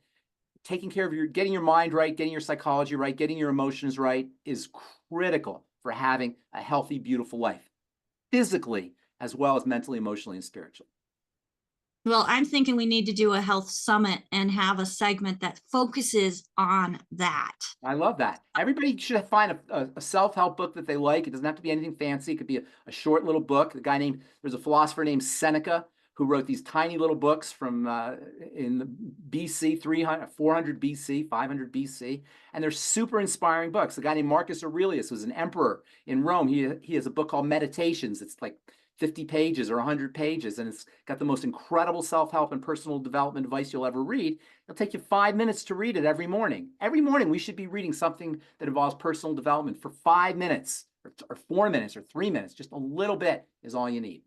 taking care of getting your mind right, getting your psychology right, getting your emotions right is critical for having a healthy, beautiful life, physically, as well as mentally, emotionally, and spiritually. Well, I'm thinking we need to do a health summit and have a segment that focuses on that. I love that. Everybody should find a self-help book that they like. It doesn't have to be anything fancy. It could be a short little book. There's a philosopher named Seneca who wrote these tiny little books from in the BC, 400 BC, 500 BC. And they're super inspiring books. A guy named Marcus Aurelius was an emperor in Rome. He has a book called Meditations. It's like 50 pages or 100 pages, and it's got the most incredible self-help and personal development advice you'll ever read. It'll take you 5 minutes to read it every morning. Every morning, we should be reading something that involves personal development for 5 minutes or 4 minutes or 3 minutes. Just a little bit is all you need.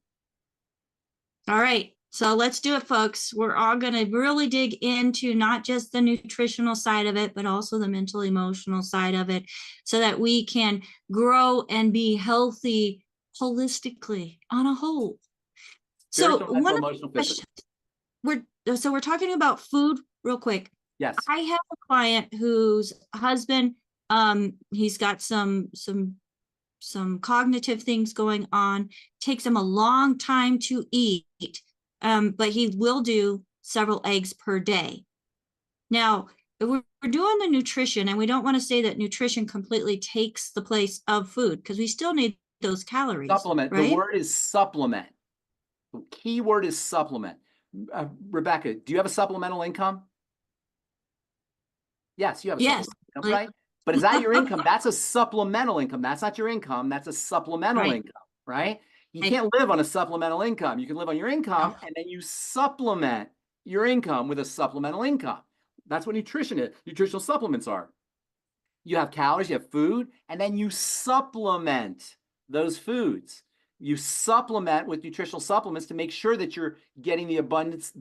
All right. So let's do it, folks. We're all going to really dig into not just the nutritional side of it, but also the mental, emotional side of it, so that we can grow and be healthy holistically on a whole. Spiritual, mental, emotional, physical. We're talking about food real quick. Yes. I have a client whose husband, he's got some cognitive things going on, takes him a long time to eat, but he will do several eggs per day. Now, if we're doing the nutrition, and we don't want to say that nutrition completely takes the place of food, because we still need those calories. Supplement. Right? The word is supplement. The key word is supplement. Rebecca, do you have a supplemental income? Yes, you have a supplemental income, right? But is that your income? That's a supplemental income. That's not your income. That's a supplemental Right. income, right? You Right. can't live on a supplemental income. You can live on your income Oh, and then you supplement your income with a supplemental income. That's what nutrition is. Nutritional supplements are. You have calories, you have food, and then you supplement those foods. You supplement with nutritional supplements to make sure that you're getting the abundant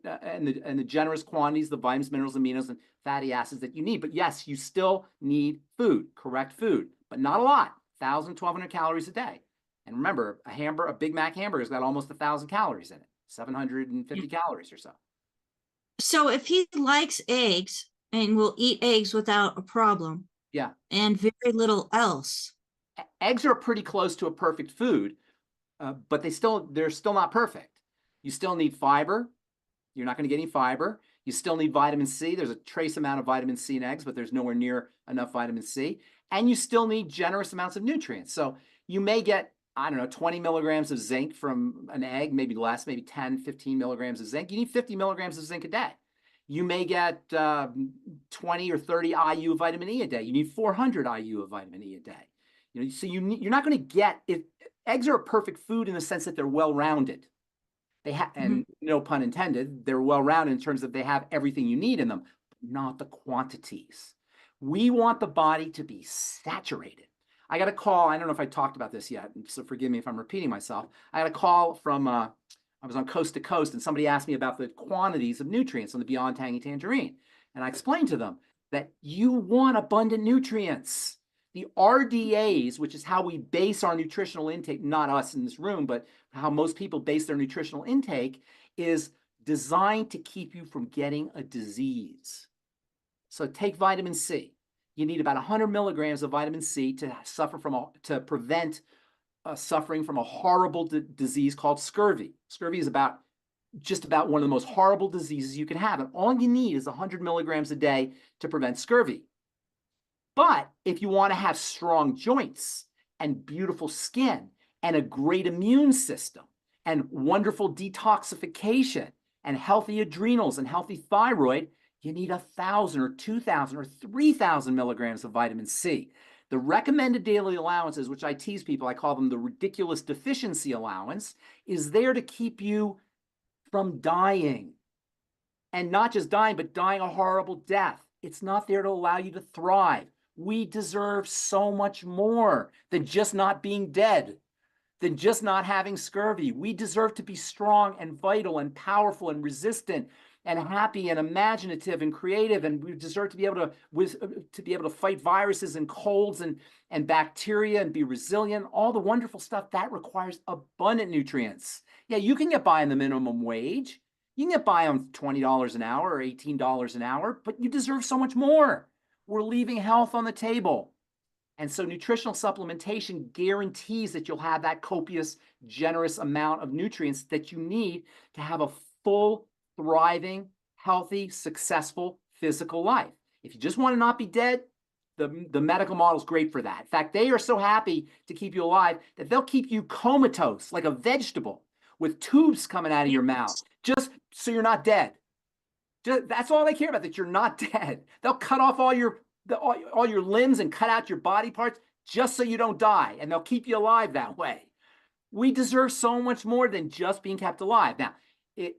and the generous quantities, the vitamins, minerals, aminos, and fatty acids that you need. But yes, you still need food, correct food, but not a lot. 1,000, 1,200 calories a day. And remember, a Big Mac hamburger's got almost 1,000 calories in it, 750 calories or so. so if he likes eggs and will eat eggs without a problem Yeah. and very little else. Eggs are pretty close to a perfect food, but they're still not perfect. You still need fiber. You're not going to get any fiber. You still need vitamin C. There's a trace amount of vitamin C in eggs, but there's nowhere near enough vitamin C. And you still need generous amounts of nutrients. So you may get, I don't know, 20 milligrams of zinc from an egg, maybe less, maybe 10, 15 milligrams of zinc. You need 50 milligrams of zinc a day. You may get 20 or 30 IU of vitamin E a day. You need 400 IU of vitamin E a day. So you're not going to get it. Eggs are a perfect food in the sense that they're well-rounded. And no pun intended, they're well-rounded in terms of they have everything you need in them, but not the quantities. We want the body to be saturated. I got a call. I don't know if I talked about this yet, so forgive me if I'm repeating myself. I got a call from, I was on Coast to Coast, and somebody asked me about the quantities of nutrients on the Beyond Tangy Tangerine. And I explained to them that you want abundant nutrients. The RDAs, which is how we base our nutritional intake, not us in this room, but how most people base their nutritional intake, is designed to keep you from getting a disease. So take vitamin C. You need about 100 milligrams of vitamin C to prevent suffering from a horrible disease called scurvy. Scurvy is just about one of the most horrible diseases you can have, and all you need is 100 milligrams a day to prevent scurvy. But if you want to have strong joints and beautiful skin and a great immune system and wonderful detoxification and healthy adrenals and healthy thyroid, you need 1,000 or 2,000 or 3,000 milligrams of vitamin C. The recommended daily allowances, which I tease people, I call them the ridiculous deficiency allowance, is there to keep you from dying. And not just dying, but dying a horrible death. It's not there to allow you to thrive. We deserve so much more than just not being dead, than just not having scurvy. We deserve to be strong and vital and powerful and resistant and happy and imaginative and creative, and we deserve to be able to fight viruses and colds and bacteria and be resilient. All the wonderful stuff that requires abundant nutrients. Yeah, you can get by on the minimum wage. You can get by on $20 an hour or $18 an hour, but you deserve so much more. We're leaving health on the table. And so nutritional supplementation guarantees that you'll have that copious, generous amount of nutrients that you need to have a full, thriving, healthy, successful physical life. If you just want to not be dead, the medical model is great for that. In fact, they are so happy to keep you alive that they'll keep you comatose like a vegetable with tubes coming out of your mouth, just so you're not dead. That's all they care about, that you're not dead. They'll cut off all your limbs and cut out your body parts just so you don't die, and they'll keep you alive that way. We deserve so much more than just being kept alive. Now,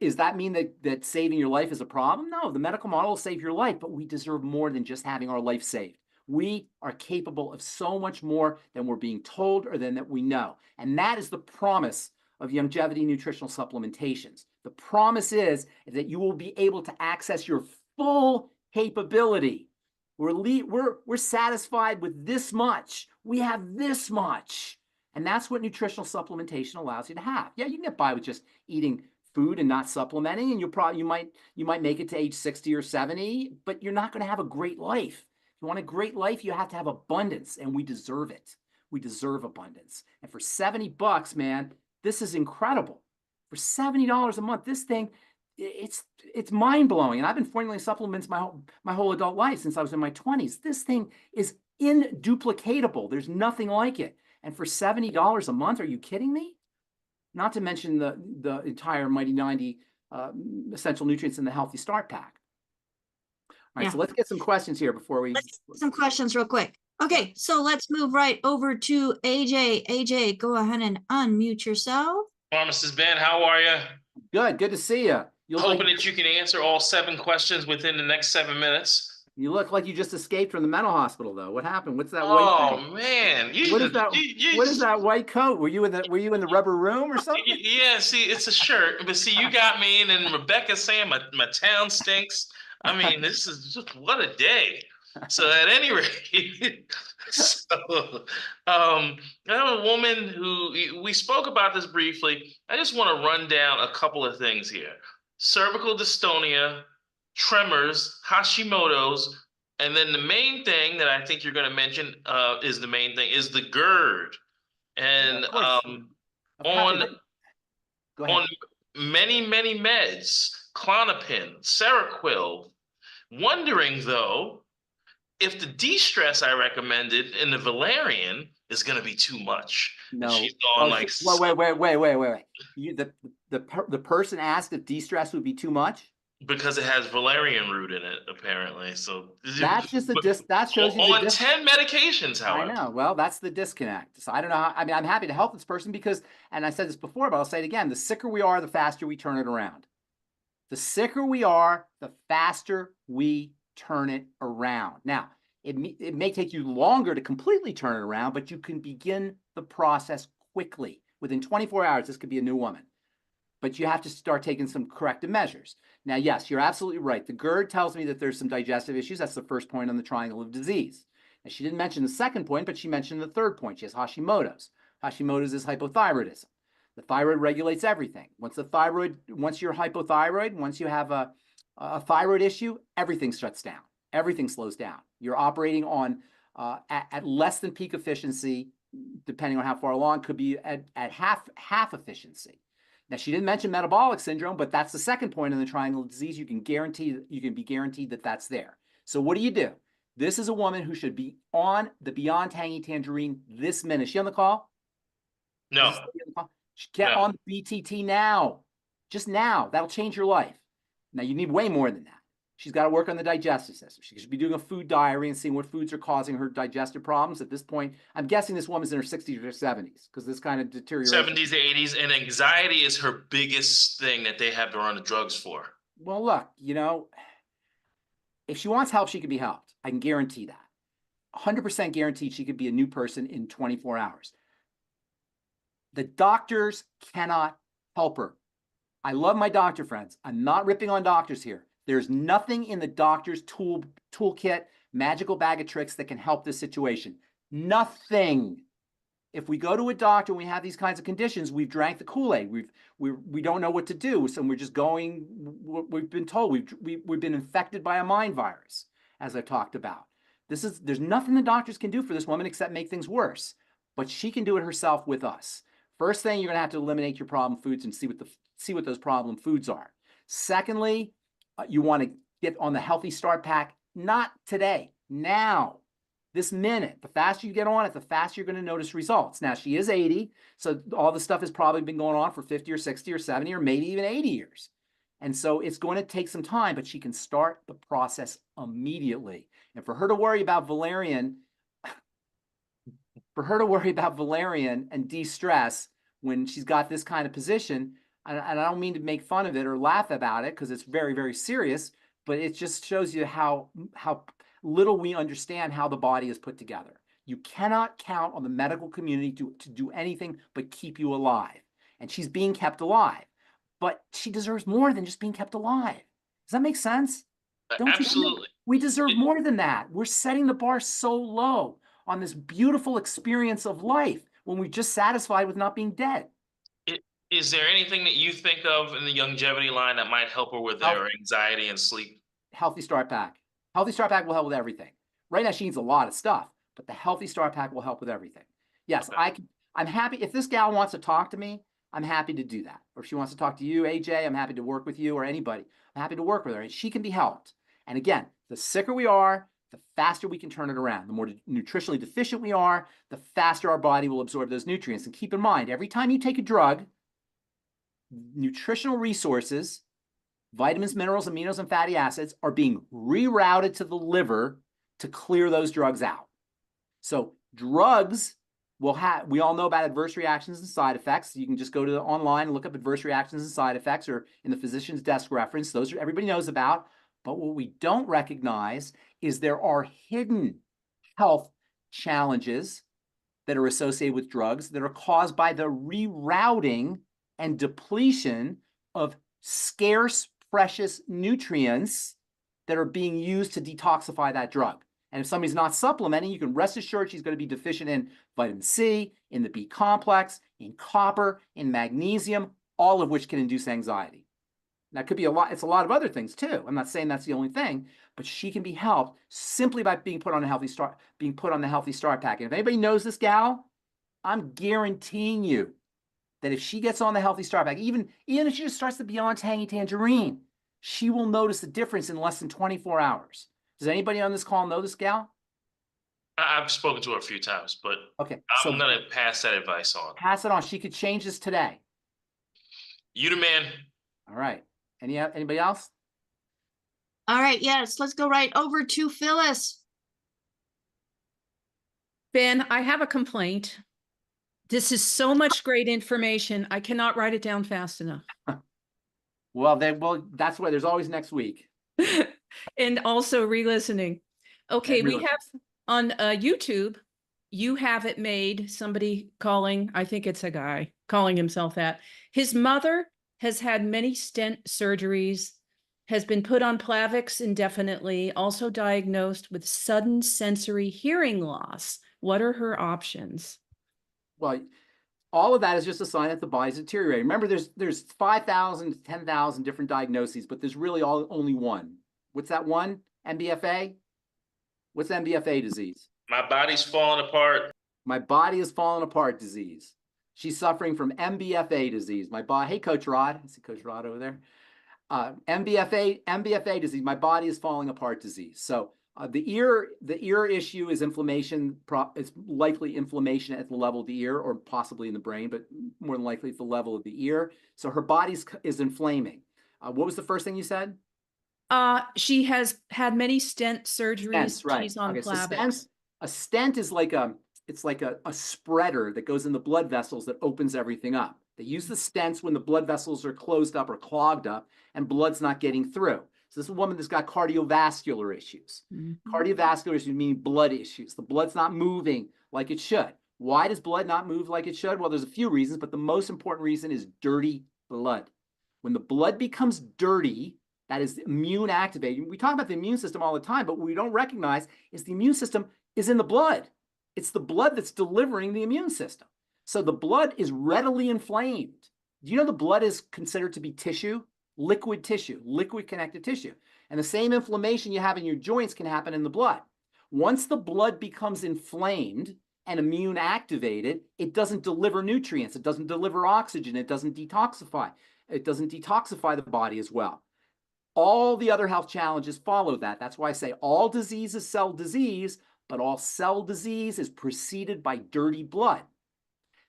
does that mean that saving your life is a problem? No, the medical model will save your life, but we deserve more than just having our life saved. We are capable of so much more than we're being told or than that we know. And that is the promise of longevity nutritional supplementations. The promise is that you will be able to access your full capability. We're satisfied with this much. We have this much. And that's what nutritional supplementation allows you to have. Yeah, you can get by with just eating food and not supplementing, and you might make it to age 60 or 70, but you're not going to have a great life. If you want a great life, you have to have abundance, and we deserve it. We deserve abundance. And for $70, man, this is incredible. For $70 a month, this thing, it's mind-blowing. And I've been formulating supplements my whole adult life since I was in my 20s. This thing is induplicatable. There's nothing like it. And for $70 a month, are you kidding me? Not to mention the entire Mighty 90 essential nutrients in the Healthy Start Pack. All right, Yeah. so let's get some questions here before we. Let's get some questions real quick. Okay, so let's move right over to AJ. AJ, go ahead and unmute yourself. Pharmacist Ben, how are you? Good to see you. You look Hoping like that you can answer all 7 questions within the next 7 minutes. you look like you just escaped from the mental hospital, though. What happened? What's that white Oh thing? man, What is that? What is that white coat? Were you in the rubber room or something? Yeah, see, it's a shirt, but see, you got me, and then Rebecca saying my town stinks. I mean, this is just what a day. So at any rate, I have a woman who we spoke about this briefly. I just want to run down a couple of things here: cervical dystonia, tremors, Hashimoto's, and then the main thing that I think you're going to mention is the GERD. And on Go ahead. on many meds, Clonopin, Seroquel. Wondering though if the de-stress I recommended in the Valerian is going to be too much. No. And she's going like, wait. The person asked if de-stress would be too much. Because it has valerian root in it, apparently. So That's just that shows you on 10 medications, however. I know. Well, that's the disconnect. So I don't know how, I mean, I'm happy to help this person because, and I said this before, but I'll say it again, the sicker we are, the faster we turn it around. The sicker we are, the faster we turn it around. Now, it may take you longer to completely turn it around, but you can begin the process quickly. Within 24 hours, this could be a new woman. But you have to start taking some corrective measures. Now, yes, you're absolutely right. The GERD tells me that there's some digestive issues. That's the first point on the triangle of disease. Now, she didn't mention the second point, but she mentioned the third point. She has Hashimoto's. Hashimoto's is hypothyroidism. The thyroid regulates everything. Once you're hypothyroid, once you have a thyroid issue, everything shuts down. Everything slows down. You're operating on at less than peak efficiency, depending on how far along, could be at half efficiency. Now, she didn't mention metabolic syndrome, but that's the second point in the triangle of disease. You can be guaranteed that that's there. So what do? This is a woman who should be on the Beyond Tangy Tangerine this minute. Is she on the call? No. Get on the BTT now. Just now. That'll change your life. Now, you need way more than that. She's got to work on the digestive system. She should be doing a food diary and seeing what foods are causing her digestive problems. At this point, I'm guessing this woman's in her 60s or 70s because this kind of deterioration. 70s to 80s, and anxiety is her biggest thing that they have to run the drugs for. Well, look, if she wants help, she can be helped. I can guarantee that. 100% guaranteed she could be a new person in 24 hours. The doctors cannot help her. I love my doctor friends. I'm not ripping on doctors here. There's nothing in the doctor's toolkit, magical bag of tricks that can help this situation. Nothing. If we go to a doctor and we have these kinds of conditions, we've drank the Kool-Aid. We don't know what to do, so we're just going. We've been told we've been infected by a mind virus, as I've talked about. There's nothing the doctors can do for this woman except make things worse. But she can do it herself with us. First thing, you're gonna have to eliminate your problem foods and see what those problem foods are. Secondly, you want to get on the Healthy Start Pack, not today, now, this minute. The faster you get on it, the faster you're going to notice results. Now, she is 80, so all the stuff has probably been going on for 50 or 60 or 70 or maybe even 80 years. And so it's going to take some time, but she can start the process immediately. And for her to worry about valerian and de-stress when she's got this kind of position, and I don't mean to make fun of it or laugh about it because it's very, very serious, but it just shows you how little we understand how the body is put together. You cannot count on the medical community to do anything but keep you alive. And she's being kept alive. But she deserves more than just being kept alive. Does that make sense? Absolutely. We deserve more than that. We're setting the bar so low on this beautiful experience of life when we're just satisfied with not being dead. Is there anything that you think of in the longevity line that might help her with her anxiety and sleep? Healthy Start Pack. Healthy Start Pack will help with everything. Right now, she needs a lot of stuff, but the Healthy Start Pack will help with everything. Yes, okay. I'm happy. If this gal wants to talk to me, I'm happy to do that. Or if she wants to talk to you, AJ, I'm happy to work with you or anybody. I'm happy to work with her, and she can be helped. And again, the sicker we are, the faster we can turn it around. The more nutritionally deficient we are, the faster our body will absorb those nutrients. And keep in mind, every time you take a drug, nutritional resources Vitamins, minerals, aminos, and fatty acids are being rerouted to the liver to clear those drugs out. So drugs will have, we all know about adverse reactions and side effects. You can just go to online and look up adverse reactions and side effects, or in the physician's desk reference. Those are, everybody knows about. But what we don't recognize is there are hidden health challenges that are associated with drugs that are caused by the rerouting and depletion of scarce, precious nutrients that are being used to detoxify that drug. And if somebody's not supplementing, you can rest assured she's going to be deficient in vitamin C, in the B complex, in copper, in magnesium, all of which can induce anxiety. That could be a lot. It's a lot of other things too. I'm not saying that's the only thing, but she can be helped simply by being put on a healthy start, being put on the Healthy Start Pack. And if anybody knows this gal, I'm guaranteeing you that if she gets on the Healthy Start Pack, even if she just starts the Beyond Tangy Tangerine, she will notice the difference in less than 24 hours. Does anybody on this call know this gal? I've spoken to her a few times, but okay, I'm going to pass that advice on. Pass it on. She could change this today. You the man. All right. Anybody else? All right, yes, let's go right over to Phyllis. Ben, I have a complaint. This is so much great information. I cannot write it down fast enough. Well, that's why there's always next week. And also re-listening. Okay, we have on YouTube, you have it made, somebody calling, I think it's a guy, calling himself that. His mother has had many stent surgeries, has been put on Plavix indefinitely, also diagnosed with sudden sensory hearing loss. What are her options? Well, all of that is just a sign that the body's deteriorating. Remember, there's 5,000 to 10,000 different diagnoses, but there's really only one. What's that one? MBFA? What's MBFA disease? My body's falling apart. My body is falling apart disease. She's suffering from MBFA disease. Hey, Coach Rod. I see Coach Rod over there. MBFA disease. My body is falling apart disease. So the ear issue is inflammation. It's likely inflammation at the level of the ear, or possibly in the brain, but more than likely at the level of the ear. So her body is inflaming. What was the first thing you said? She has had many stent surgeries. Stents, right. She's on Plavix. So a stent is like a spreader that goes in the blood vessels that opens everything up. They use the stents when the blood vessels are closed up or clogged up and blood's not getting through. So this is a woman that's got cardiovascular issues. Mm-hmm. Cardiovascular issues mean blood issues. The blood's not moving like it should. Why does blood not move like it should? Well, there's a few reasons, but the most important reason is dirty blood. When the blood becomes dirty, that is immune activating. We talk about the immune system all the time, but what we don't recognize is the immune system is in the blood. It's the blood that's delivering the immune system. So the blood is readily inflamed. Do you know the blood is considered to be tissue? Liquid tissue, liquid connective tissue. And the same inflammation you have in your joints can happen in the blood. Once the blood becomes inflamed and immune activated, it doesn't deliver nutrients. It doesn't deliver oxygen. It doesn't detoxify. It doesn't detoxify the body as well. All the other health challenges follow that. That's why I say all disease is cell disease, but all cell disease is preceded by dirty blood.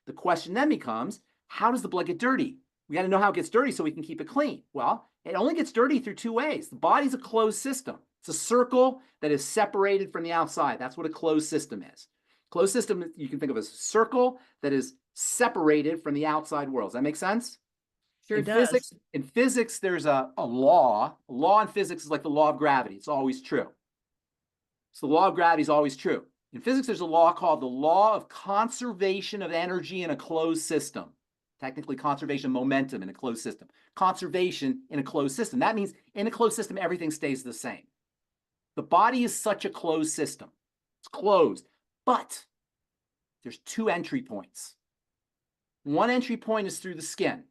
The question then becomes, how does the blood get dirty? We got to know how it gets dirty so we can keep it clean. Well, it only gets dirty through two ways. The body's a closed system. It's a circle that is separated from the outside. That's what a closed system is. Closed system, you can think of as a circle that is separated from the outside world. Does that make sense? Sure does. In physics, there's a law. A law in physics is like the law of gravity. It's always true. So the law of gravity is always true. In physics, there's a law called the law of conservation of energy in a closed system. Technically, conservation of momentum in a closed system. Conservation in a closed system. That means in a closed system, everything stays the same. The body is such a closed system. It's closed, but there's two entry points. One entry point is through the skin.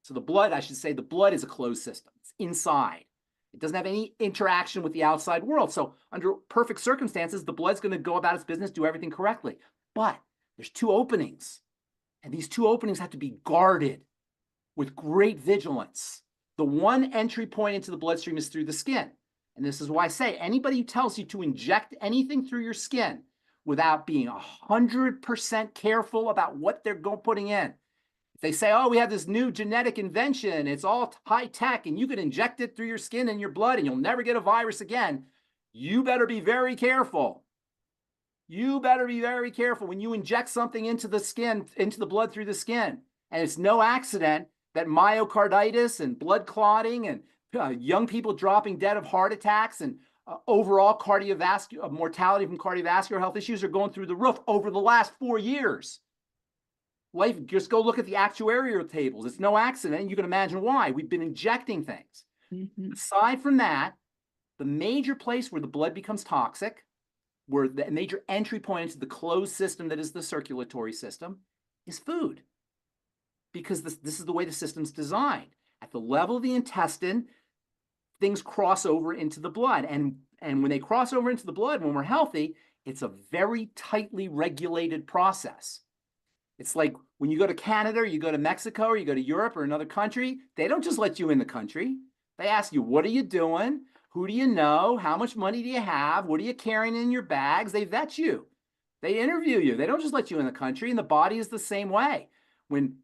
So the blood, I should say, the blood is a closed system. It's inside. It doesn't have any interaction with the outside world. So under perfect circumstances, the blood's going to go about its business, do everything correctly. But there's two openings. And these two openings have to be guarded with great vigilance. The one entry point into the bloodstream is through the skin. And this is why I say anybody who tells you to inject anything through your skin without being 100% careful about what they're putting in, If they say, oh, we have this new genetic invention, it's all high tech, and you can inject it through your skin and your blood, and you'll never get a virus again, you better be very careful. You better be very careful when you inject something into the skin, into the blood through the skin. And it's no accident that myocarditis and blood clotting and young people dropping dead of heart attacks and overall cardiovascular mortality from cardiovascular health issues are going through the roof over the last 4 years. Life, just go look at the actuarial tables. It's no accident. And you can imagine why. We've been injecting things. Aside from that, the major place where the blood becomes toxic, where the major entry point into the closed system that is the circulatory system, is food. Because this is the way the system's designed. At the level of the intestine, things cross over into the blood. And when they cross over into the blood, when we're healthy, it's a very tightly regulated process. It's like when you go to Canada, or you go to Mexico, or you go to Europe or another country, they don't just let you in the country. They ask you, what are you doing? Who do you know? How much money do you have? What are you carrying in your bags? They vet you. They interview you. They don't just let you in the country. And the body is the same way. When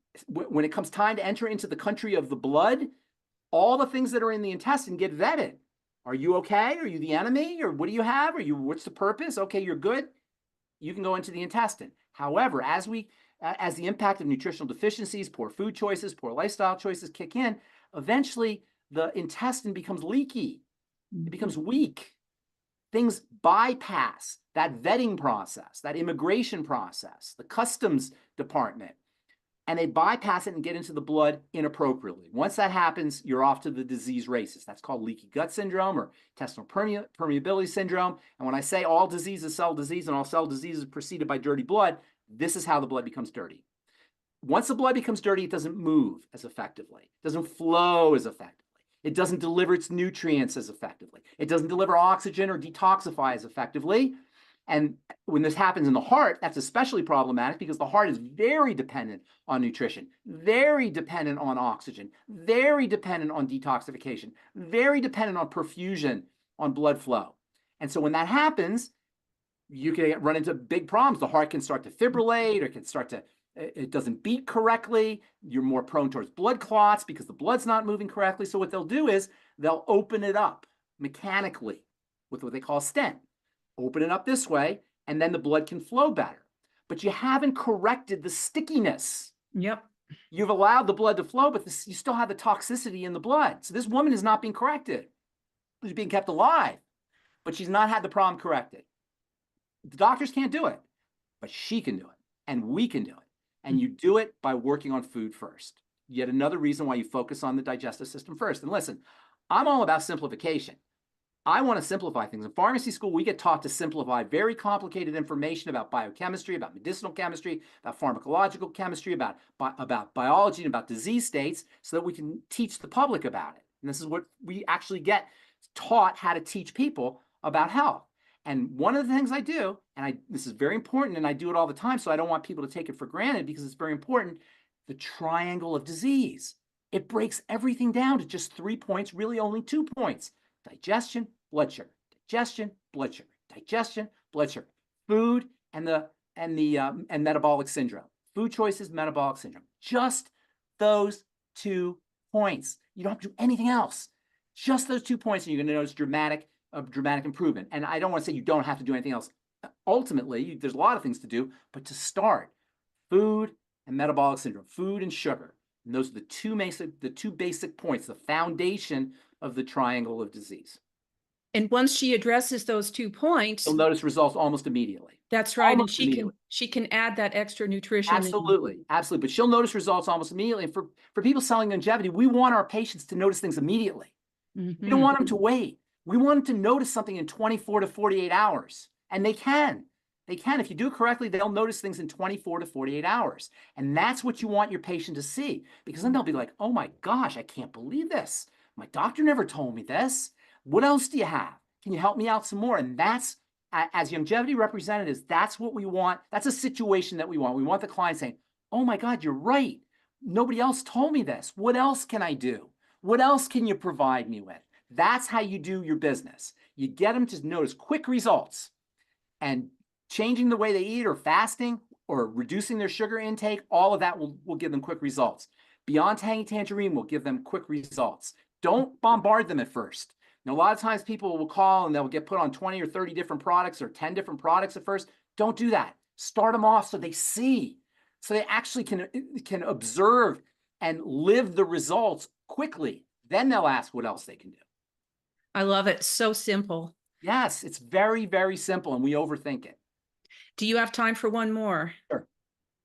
it comes time to enter into the country of the blood, all the things that are in the intestine get vetted. Are you okay? Are you the enemy? Or what do you have? What's the purpose? Okay, you're good. You can go into the intestine. However, as the impact of nutritional deficiencies, poor food choices, poor lifestyle choices kick in, eventually the intestine becomes leaky. It becomes weak. Things bypass that vetting process, that immigration process, the customs department, and they bypass it and get into the blood inappropriately. Once that happens, you're off to the disease races. That's called leaky gut syndrome or intestinal permeability syndrome. And when I say all disease is cell disease and all cell disease is preceded by dirty blood, this is how the blood becomes dirty. Once the blood becomes dirty, it doesn't move as effectively. It doesn't flow as effectively. It doesn't deliver its nutrients as effectively. It doesn't deliver oxygen or detoxify as effectively. And when this happens in the heart, that's especially problematic because the heart is very dependent on nutrition, very dependent on oxygen, very dependent on detoxification, very dependent on perfusion, on blood flow. And so when that happens, you can run into big problems. The heart can start to fibrillate, or it doesn't beat correctly. You're more prone towards blood clots because the blood's not moving correctly. So what they'll do is they'll open it up mechanically with what they call a stent. Open it up this way, and then the blood can flow better. But you haven't corrected the stickiness. Yep. You've allowed the blood to flow, but you still have the toxicity in the blood. So this woman is not being corrected. She's being kept alive, but she's not had the problem corrected. The doctors can't do it, but she can do it, and we can do it. And you do it by working on food first. Yet another reason why you focus on the digestive system first. And listen, I'm all about simplification. I want to simplify things. In pharmacy school, we get taught to simplify very complicated information about biochemistry, about medicinal chemistry, about pharmacological chemistry, about biology, and about disease states so that we can teach the public about it. And this is what we actually get taught, how to teach people about health. And one of the things I do, and this is very important, and I do it all the time, so I don't want people to take it for granted because it's very important, the triangle of disease. It breaks everything down to just 3 points, really only 2 points. Digestion, blood sugar, digestion, blood sugar, digestion, blood sugar, food, and metabolic syndrome. Food choices, metabolic syndrome. Just those 2 points. You don't have to do anything else. Just those 2 points, and you're going to notice dramatic improvement. And I don't want to say you don't have to do anything else. Ultimately, there's a lot of things to do, but to start, food and metabolic syndrome, food and sugar. And those are the two basic points, the foundation of the triangle of disease. And once she addresses those 2 points, you'll notice results almost immediately. That's right. Almost and she can add that extra nutrition. Absolutely. Absolutely. But she'll notice results almost immediately. And for people selling longevity, we want our patients to notice things immediately. We don't want them to wait. We want them to notice something in 24 to 48 hours. And they can. They can. If you do it correctly, they'll notice things in 24 to 48 hours. And that's what you want your patient to see. Because then they'll be like, oh my gosh, I can't believe this. My doctor never told me this. What else do you have? Can you help me out some more? And that's, as longevity representatives, that's what we want. That's a situation that we want. We want the client saying, oh my God, you're right. Nobody else told me this. What else can I do? What else can you provide me with? That's how you do your business. You get them to notice quick results. And changing the way they eat or fasting, or reducing their sugar intake, all of that will give them quick results. Beyond Tangy Tangerine will give them quick results. Don't bombard them at first. Now, a lot of times people will call and they'll get put on 20 or 30 different products or 10 different products at first. Don't do that. Start them off so they see, so they actually can observe and live the results quickly. Then they'll ask what else they can do. I love it. So simple. Yes, it's very, very simple, and we overthink it. Do you have time for one more? Sure.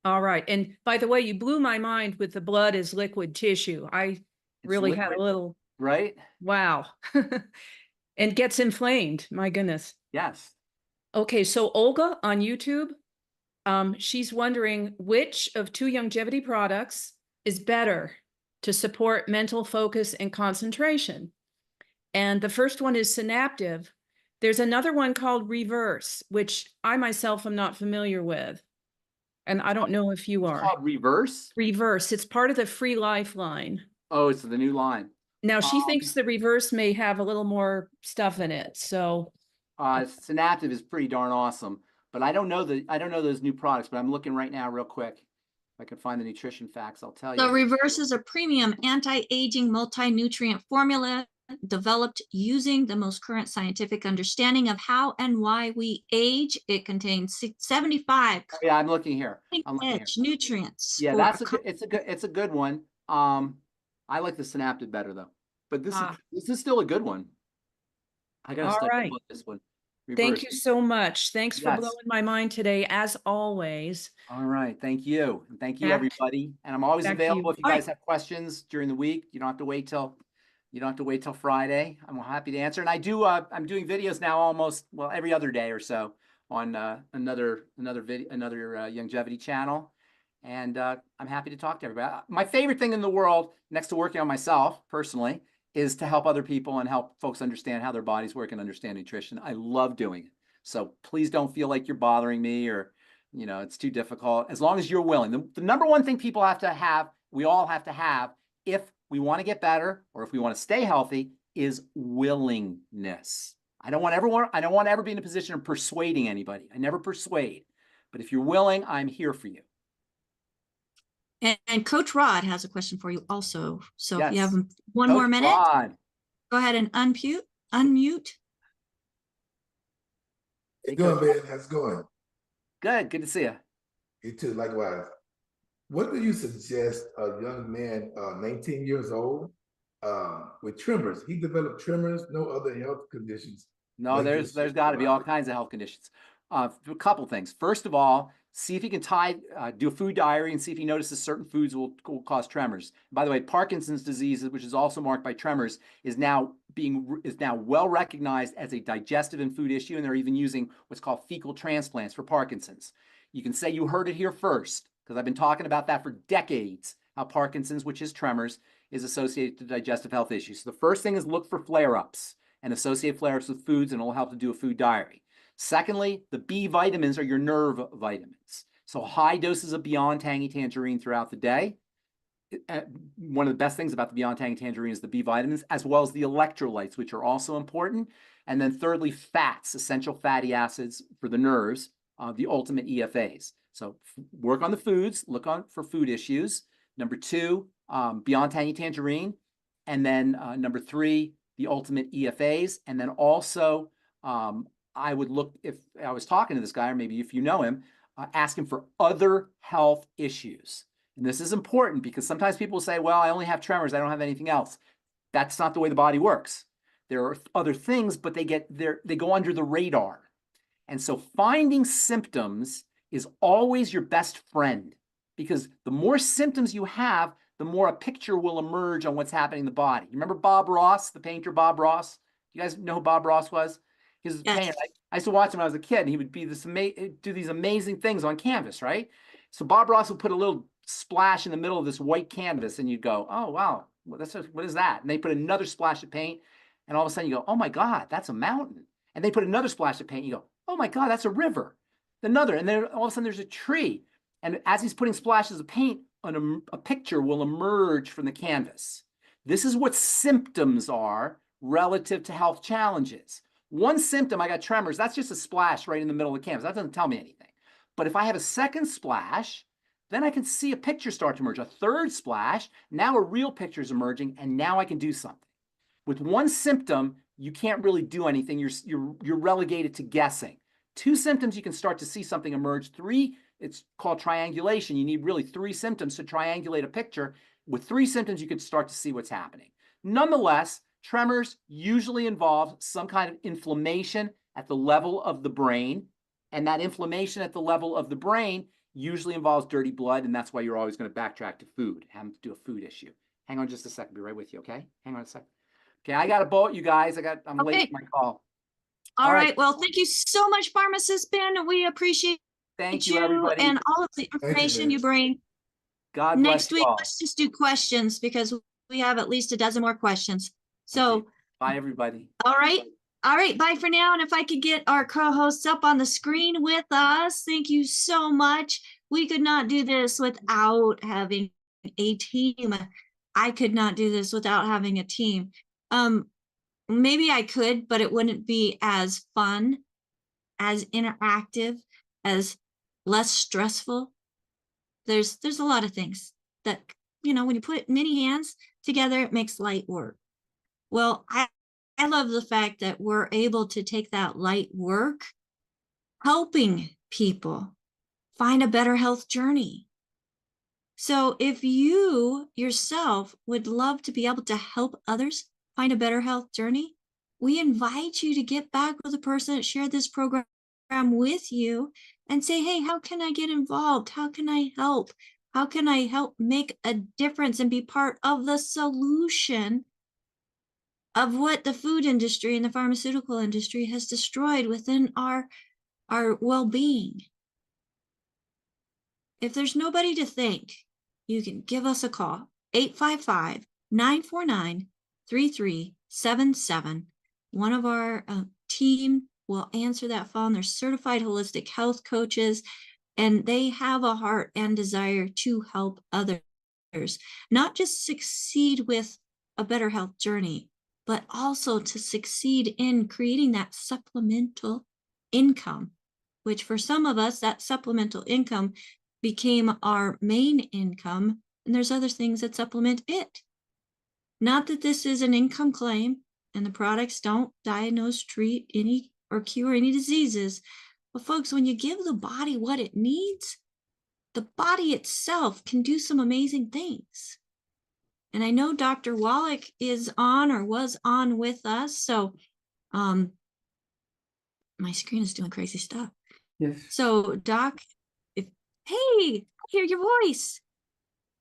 All right. And by the way, you blew my mind with the blood as liquid tissue. I really had a little, right? Wow. And gets inflamed. My goodness. Yes. Okay. So Olga on YouTube, she's wondering which of 2 longevity products is better to support mental focus and concentration. And the first one is Synaptive. There's another one called Reverse, which I myself am not familiar with. And I don't know if you are. It's called Reverse? Reverse. It's part of the Free Life line. Oh, it's the new line. Now, she thinks the Reverse may have a little more stuff in it. So Synaptive is pretty darn awesome. But I don't know those new products, but I'm looking right now real quick. If I can find the nutrition facts, I'll tell you. The Reverse is a premium anti-aging multi-nutrient formula developed using the most current scientific understanding of how and why we age. It contains 75 Yeah, I'm looking here. nutrients. Yeah, it's a good one. I like the Synaptive better though. But this is still a good one. I gotta study this one. Reverse. Thank you so much. Thanks for blowing my mind today, as always. All right. Thank you. And thank you, everybody. And I'm always available if you guys have questions during the week. You don't have to wait till Friday. I'm happy to answer. And I do, I'm doing videos now almost, well, every other day or so on another longevity channel. And I'm happy to talk to everybody. My favorite thing in the world, next to working on myself personally, is to help other people and help folks understand how their bodies work and understand nutrition. I love doing it. So please don't feel like you're bothering me or, it's too difficult. As long as you're willing. The number one thing people have to have, we all have to have, if we want to get better or if we want to stay healthy, is willingness. I don't want to ever be in a position of persuading anybody. I never persuade. But if you're willing, I'm here for you. And Coach Rod has a question for you also. So yes. If you have one more minute, Rod. Go ahead and unmute. Hey, going, Ben? How's it going? Good to see you. You too, likewise. What do you suggest a young man, 19 years old, with tremors? He developed tremors, no other health conditions. No, there's got to be all kinds of health conditions. A couple things. First of all, see if you can do a food diary and see if he notices certain foods will cause tremors. By the way, Parkinson's disease, which is also marked by tremors, is now well recognized as a digestive and food issue, and they're even using what's called fecal transplants for Parkinson's. You can say you heard it here first, because I've been talking about that for decades, how Parkinson's, which is tremors, is associated to digestive health issues. So the first thing is look for flare-ups and associate flare-ups with foods, and it'll help to do a food diary. Secondly, the B vitamins are your nerve vitamins. So high doses of Beyond Tangy Tangerine throughout the day. One of the best things about the Beyond Tangy Tangerine is the B vitamins, as well as the electrolytes, which are also important. And then thirdly, fats, essential fatty acids for the nerves, the ultimate EFAs. So work on the foods, look for food issues. Number 2, Beyond Tangy Tangerine. And then number 3, the ultimate EFAs. And then also, I would look, if I was talking to this guy, or maybe if you know him, ask him for other health issues. And this is important because sometimes people say, well, I only have tremors, I don't have anything else. That's not the way the body works. There are other things, but they go under the radar. And so finding symptoms is always your best friend, because the more symptoms you have, the more a picture will emerge on what's happening in the body. You remember Bob Ross, the painter Bob Ross? You guys know who Bob Ross was? He was a painter. I used to watch him when I was a kid, and he would be do these amazing things on canvas, right? So Bob Ross would put a little splash in the middle of this white canvas, and you'd go, oh, wow, what is that? And they put another splash of paint, and all of a sudden you go, oh my God, that's a mountain. And they put another splash of paint, you go, oh my God, that's a river. Another, and then all of a sudden there's a tree. And as he's putting splashes of paint, a picture will emerge from the canvas. This is what symptoms are relative to health challenges. One symptom, I got tremors, that's just a splash right in the middle of the canvas. That doesn't tell me anything. But if I have a second splash, then I can see a picture start to emerge. A third splash, now a real picture is emerging, and now I can do something. With one symptom, you can't really do anything. You're relegated to guessing. 2 symptoms, you can start to see something emerge. 3, it's called triangulation. You need really 3 symptoms to triangulate a picture. With 3 symptoms, you can start to see what's happening. Nonetheless, tremors usually involve some kind of inflammation at the level of the brain, and that inflammation at the level of the brain usually involves dirty blood, and that's why you're always going to backtrack to food, having to do a food issue. Hang on just a second, be right with you, okay? Hang on a second. Okay, I got a bolt, you guys. I'm late for my call. All right. Well, thank you so much, Pharmacist Ben. We appreciate Thank you, everybody. and all of the information you bring. God bless Next you week, all. let's just do questions because we have at least a dozen more questions. So, Okay. Bye, everybody. all right. All right. Bye for now. And if I could get our co-hosts up on the screen with us, thank you so much. We could not do this without having a team. I could not do this without having a team. Maybe I could, but it wouldn't be as fun, as interactive, as less stressful. There's a lot of things that, when you put many hands together, it makes light work. Well, I love the fact that we're able to take that light work, helping people find a better health journey. So if you yourself would love to be able to help others find a better health journey, we invite you to get back with the person that shared this program with you and say, hey, how can I get involved? How can I help? How can I help make a difference and be part of the solution of what the food industry and the pharmaceutical industry has destroyed within our well-being? If there's nobody to thank, you can give us a call, 855-949-3377. One of our team will answer that phone. They're certified holistic health coaches, and they have a heart and desire to help others, not just succeed with a better health journey, but also to succeed in creating that supplemental income, which for some of us, that supplemental income became our main income, and there's other things that supplement it. Not that this is an income claim, and the products don't diagnose, treat any, or cure any diseases. But folks, when you give the body what it needs, the body itself can do some amazing things. And I know Dr. Wallach is on or was on with us. So my screen is doing crazy stuff. Yes. So Doc, hey, I hear your voice.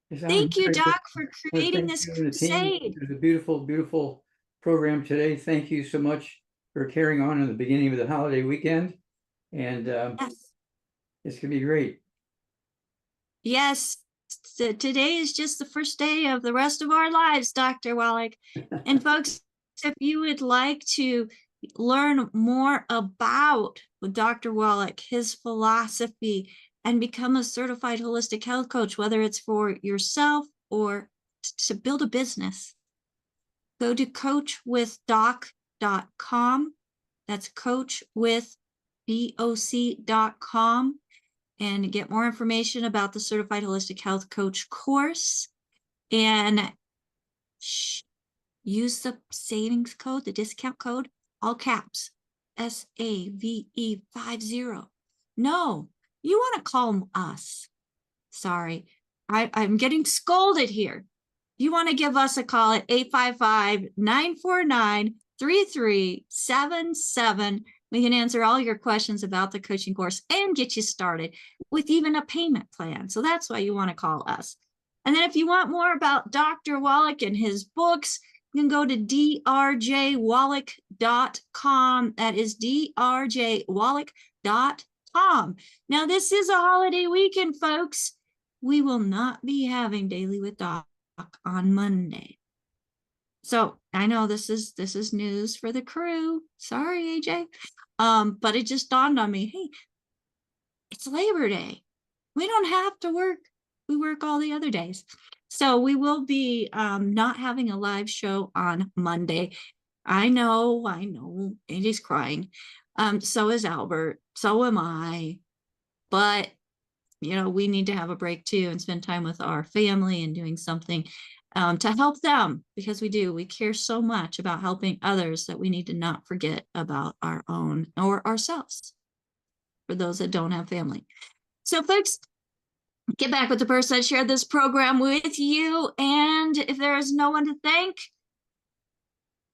Yes, Thank you, grateful. Doc, for creating this crusade. It was a beautiful, beautiful program today. Thank you so much for carrying on in the beginning of the holiday weekend. And Yes. It's going to be great. Yes. Today is just the first day of the rest of our lives, Dr. Wallach. And folks, if you would like to learn more about Dr. Wallach, his philosophy, and become a certified holistic health coach, whether it's for yourself or to build a business, go to coachwithdoc.com. That's coachwithdoc.com, and get more information about the Certified Holistic Health Coach course. And use the savings code, the discount code, all caps, SAVE50. No, you want to call us. Sorry, I'm getting scolded here. You want to give us a call at 855-949-3377. We can answer all your questions about the coaching course and get you started with even a payment plan. So that's why you want to call us. And then if you want more about Dr. Wallach and his books, you can go to drjwallach.com. That is drjwallach.com. Now, this is a holiday weekend, folks. We will not be having Daily with Doc on Monday. So I know this is news for the crew. Sorry, AJ. But it just dawned on me, hey, it's Labor Day. We don't have to work. We work all the other days. So we will be not having a live show on Monday. I know, AJ's crying. So is Albert. So am I. but we need to have a break too and spend time with our family and doing something to help them, because we care so much about helping others that we need to not forget about our own or ourselves, for those that don't have family. So folks, get back with the person that shared this program with you. And if there is no one to thank,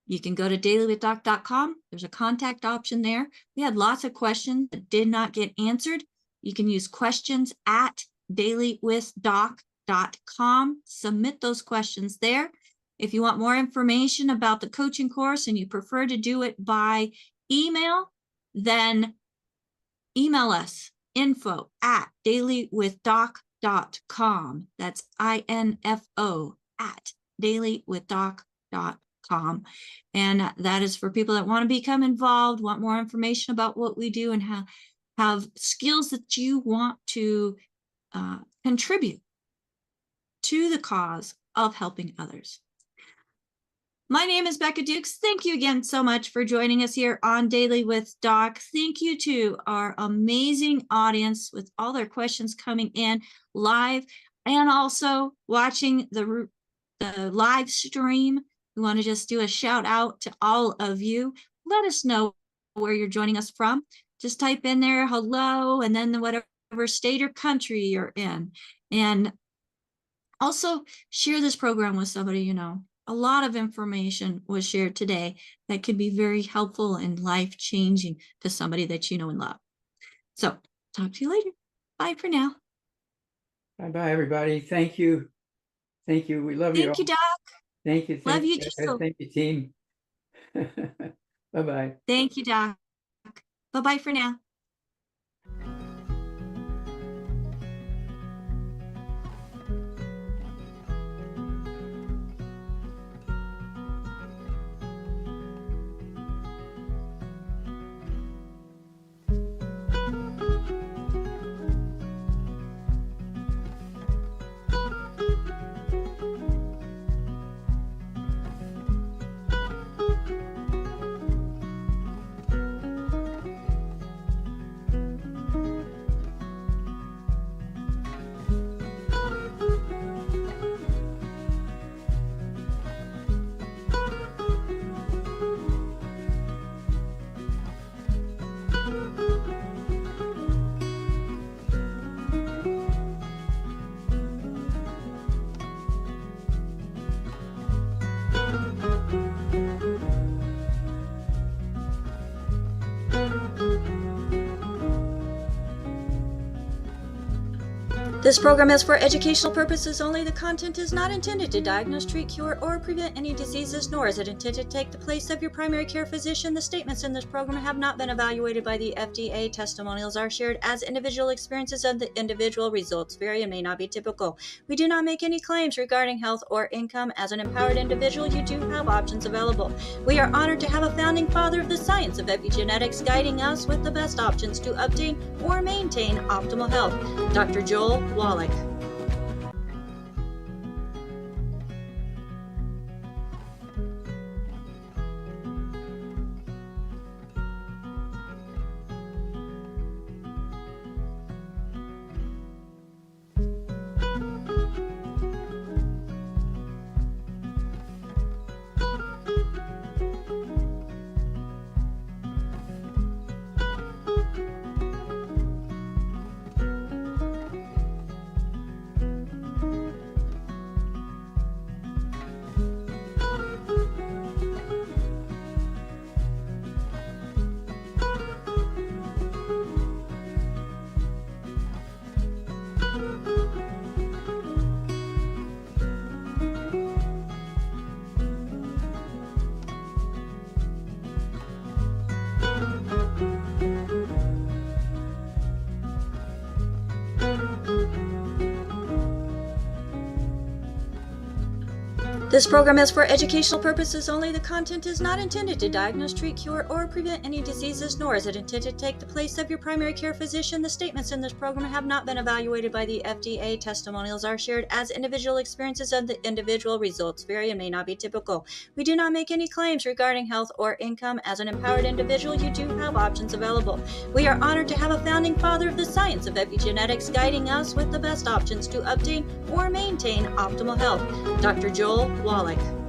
you can go to dailywithdoc.com. There's a contact option there. We had lots of questions that did not get answered. You can use questions at dailywithdoc.com. Submit those questions there. If you want more information about the coaching course and you prefer to do it by email, then email us, info@dailywithdoc.com. That's info @dailywithdoc.com. And that is for people that want to become involved, want more information about what we do, and have skills that you want to contribute to the cause of helping others. My name is Becca Dukes. Thank you again so much for joining us here on Daily with Doc. Thank you to our amazing audience with all their questions coming in live and also watching the live stream. We want to just do a shout out to all of you. Let us know where you're joining us from. Just type in there, hello, and then whatever state or country you're in. And also share this program with somebody you know. A lot of information was shared today that could be very helpful and life-changing to somebody that you know and love. So talk to you later. Bye for now. Bye-bye, everybody. Thank you. Thank you. We love you all. Thank you, Doc. Thank you. Love you too. Thank you, team. Bye-bye. Thank you, Doc. Bye-bye for now. This program is for educational purposes only. The content is not intended to diagnose, treat, cure, or prevent any diseases, nor is it intended to take the place of your primary care physician. The statements in this program have not been evaluated by the FDA. Testimonials are shared as individual experiences, and the individual results vary and may not be typical. We do not make any claims regarding health or income. As an empowered individual, you do have options available. We are honored to have a founding father of the science of epigenetics guiding us with the best options to obtain or maintain optimal health, Dr. Joel Wallach. This program is for educational purposes only. The content is not intended to diagnose, treat, cure, or prevent any diseases, nor is it intended to take the place of your primary care physician. The statements in this program have not been evaluated by the FDA. Testimonials are shared as individual experiences, and the individual results vary and may not be typical. We do not make any claims regarding health or income. As an empowered individual, you do have options available. We are honored to have a founding father of the science of epigenetics guiding us with the best options to obtain or maintain optimal health, Dr. Joel Wallach.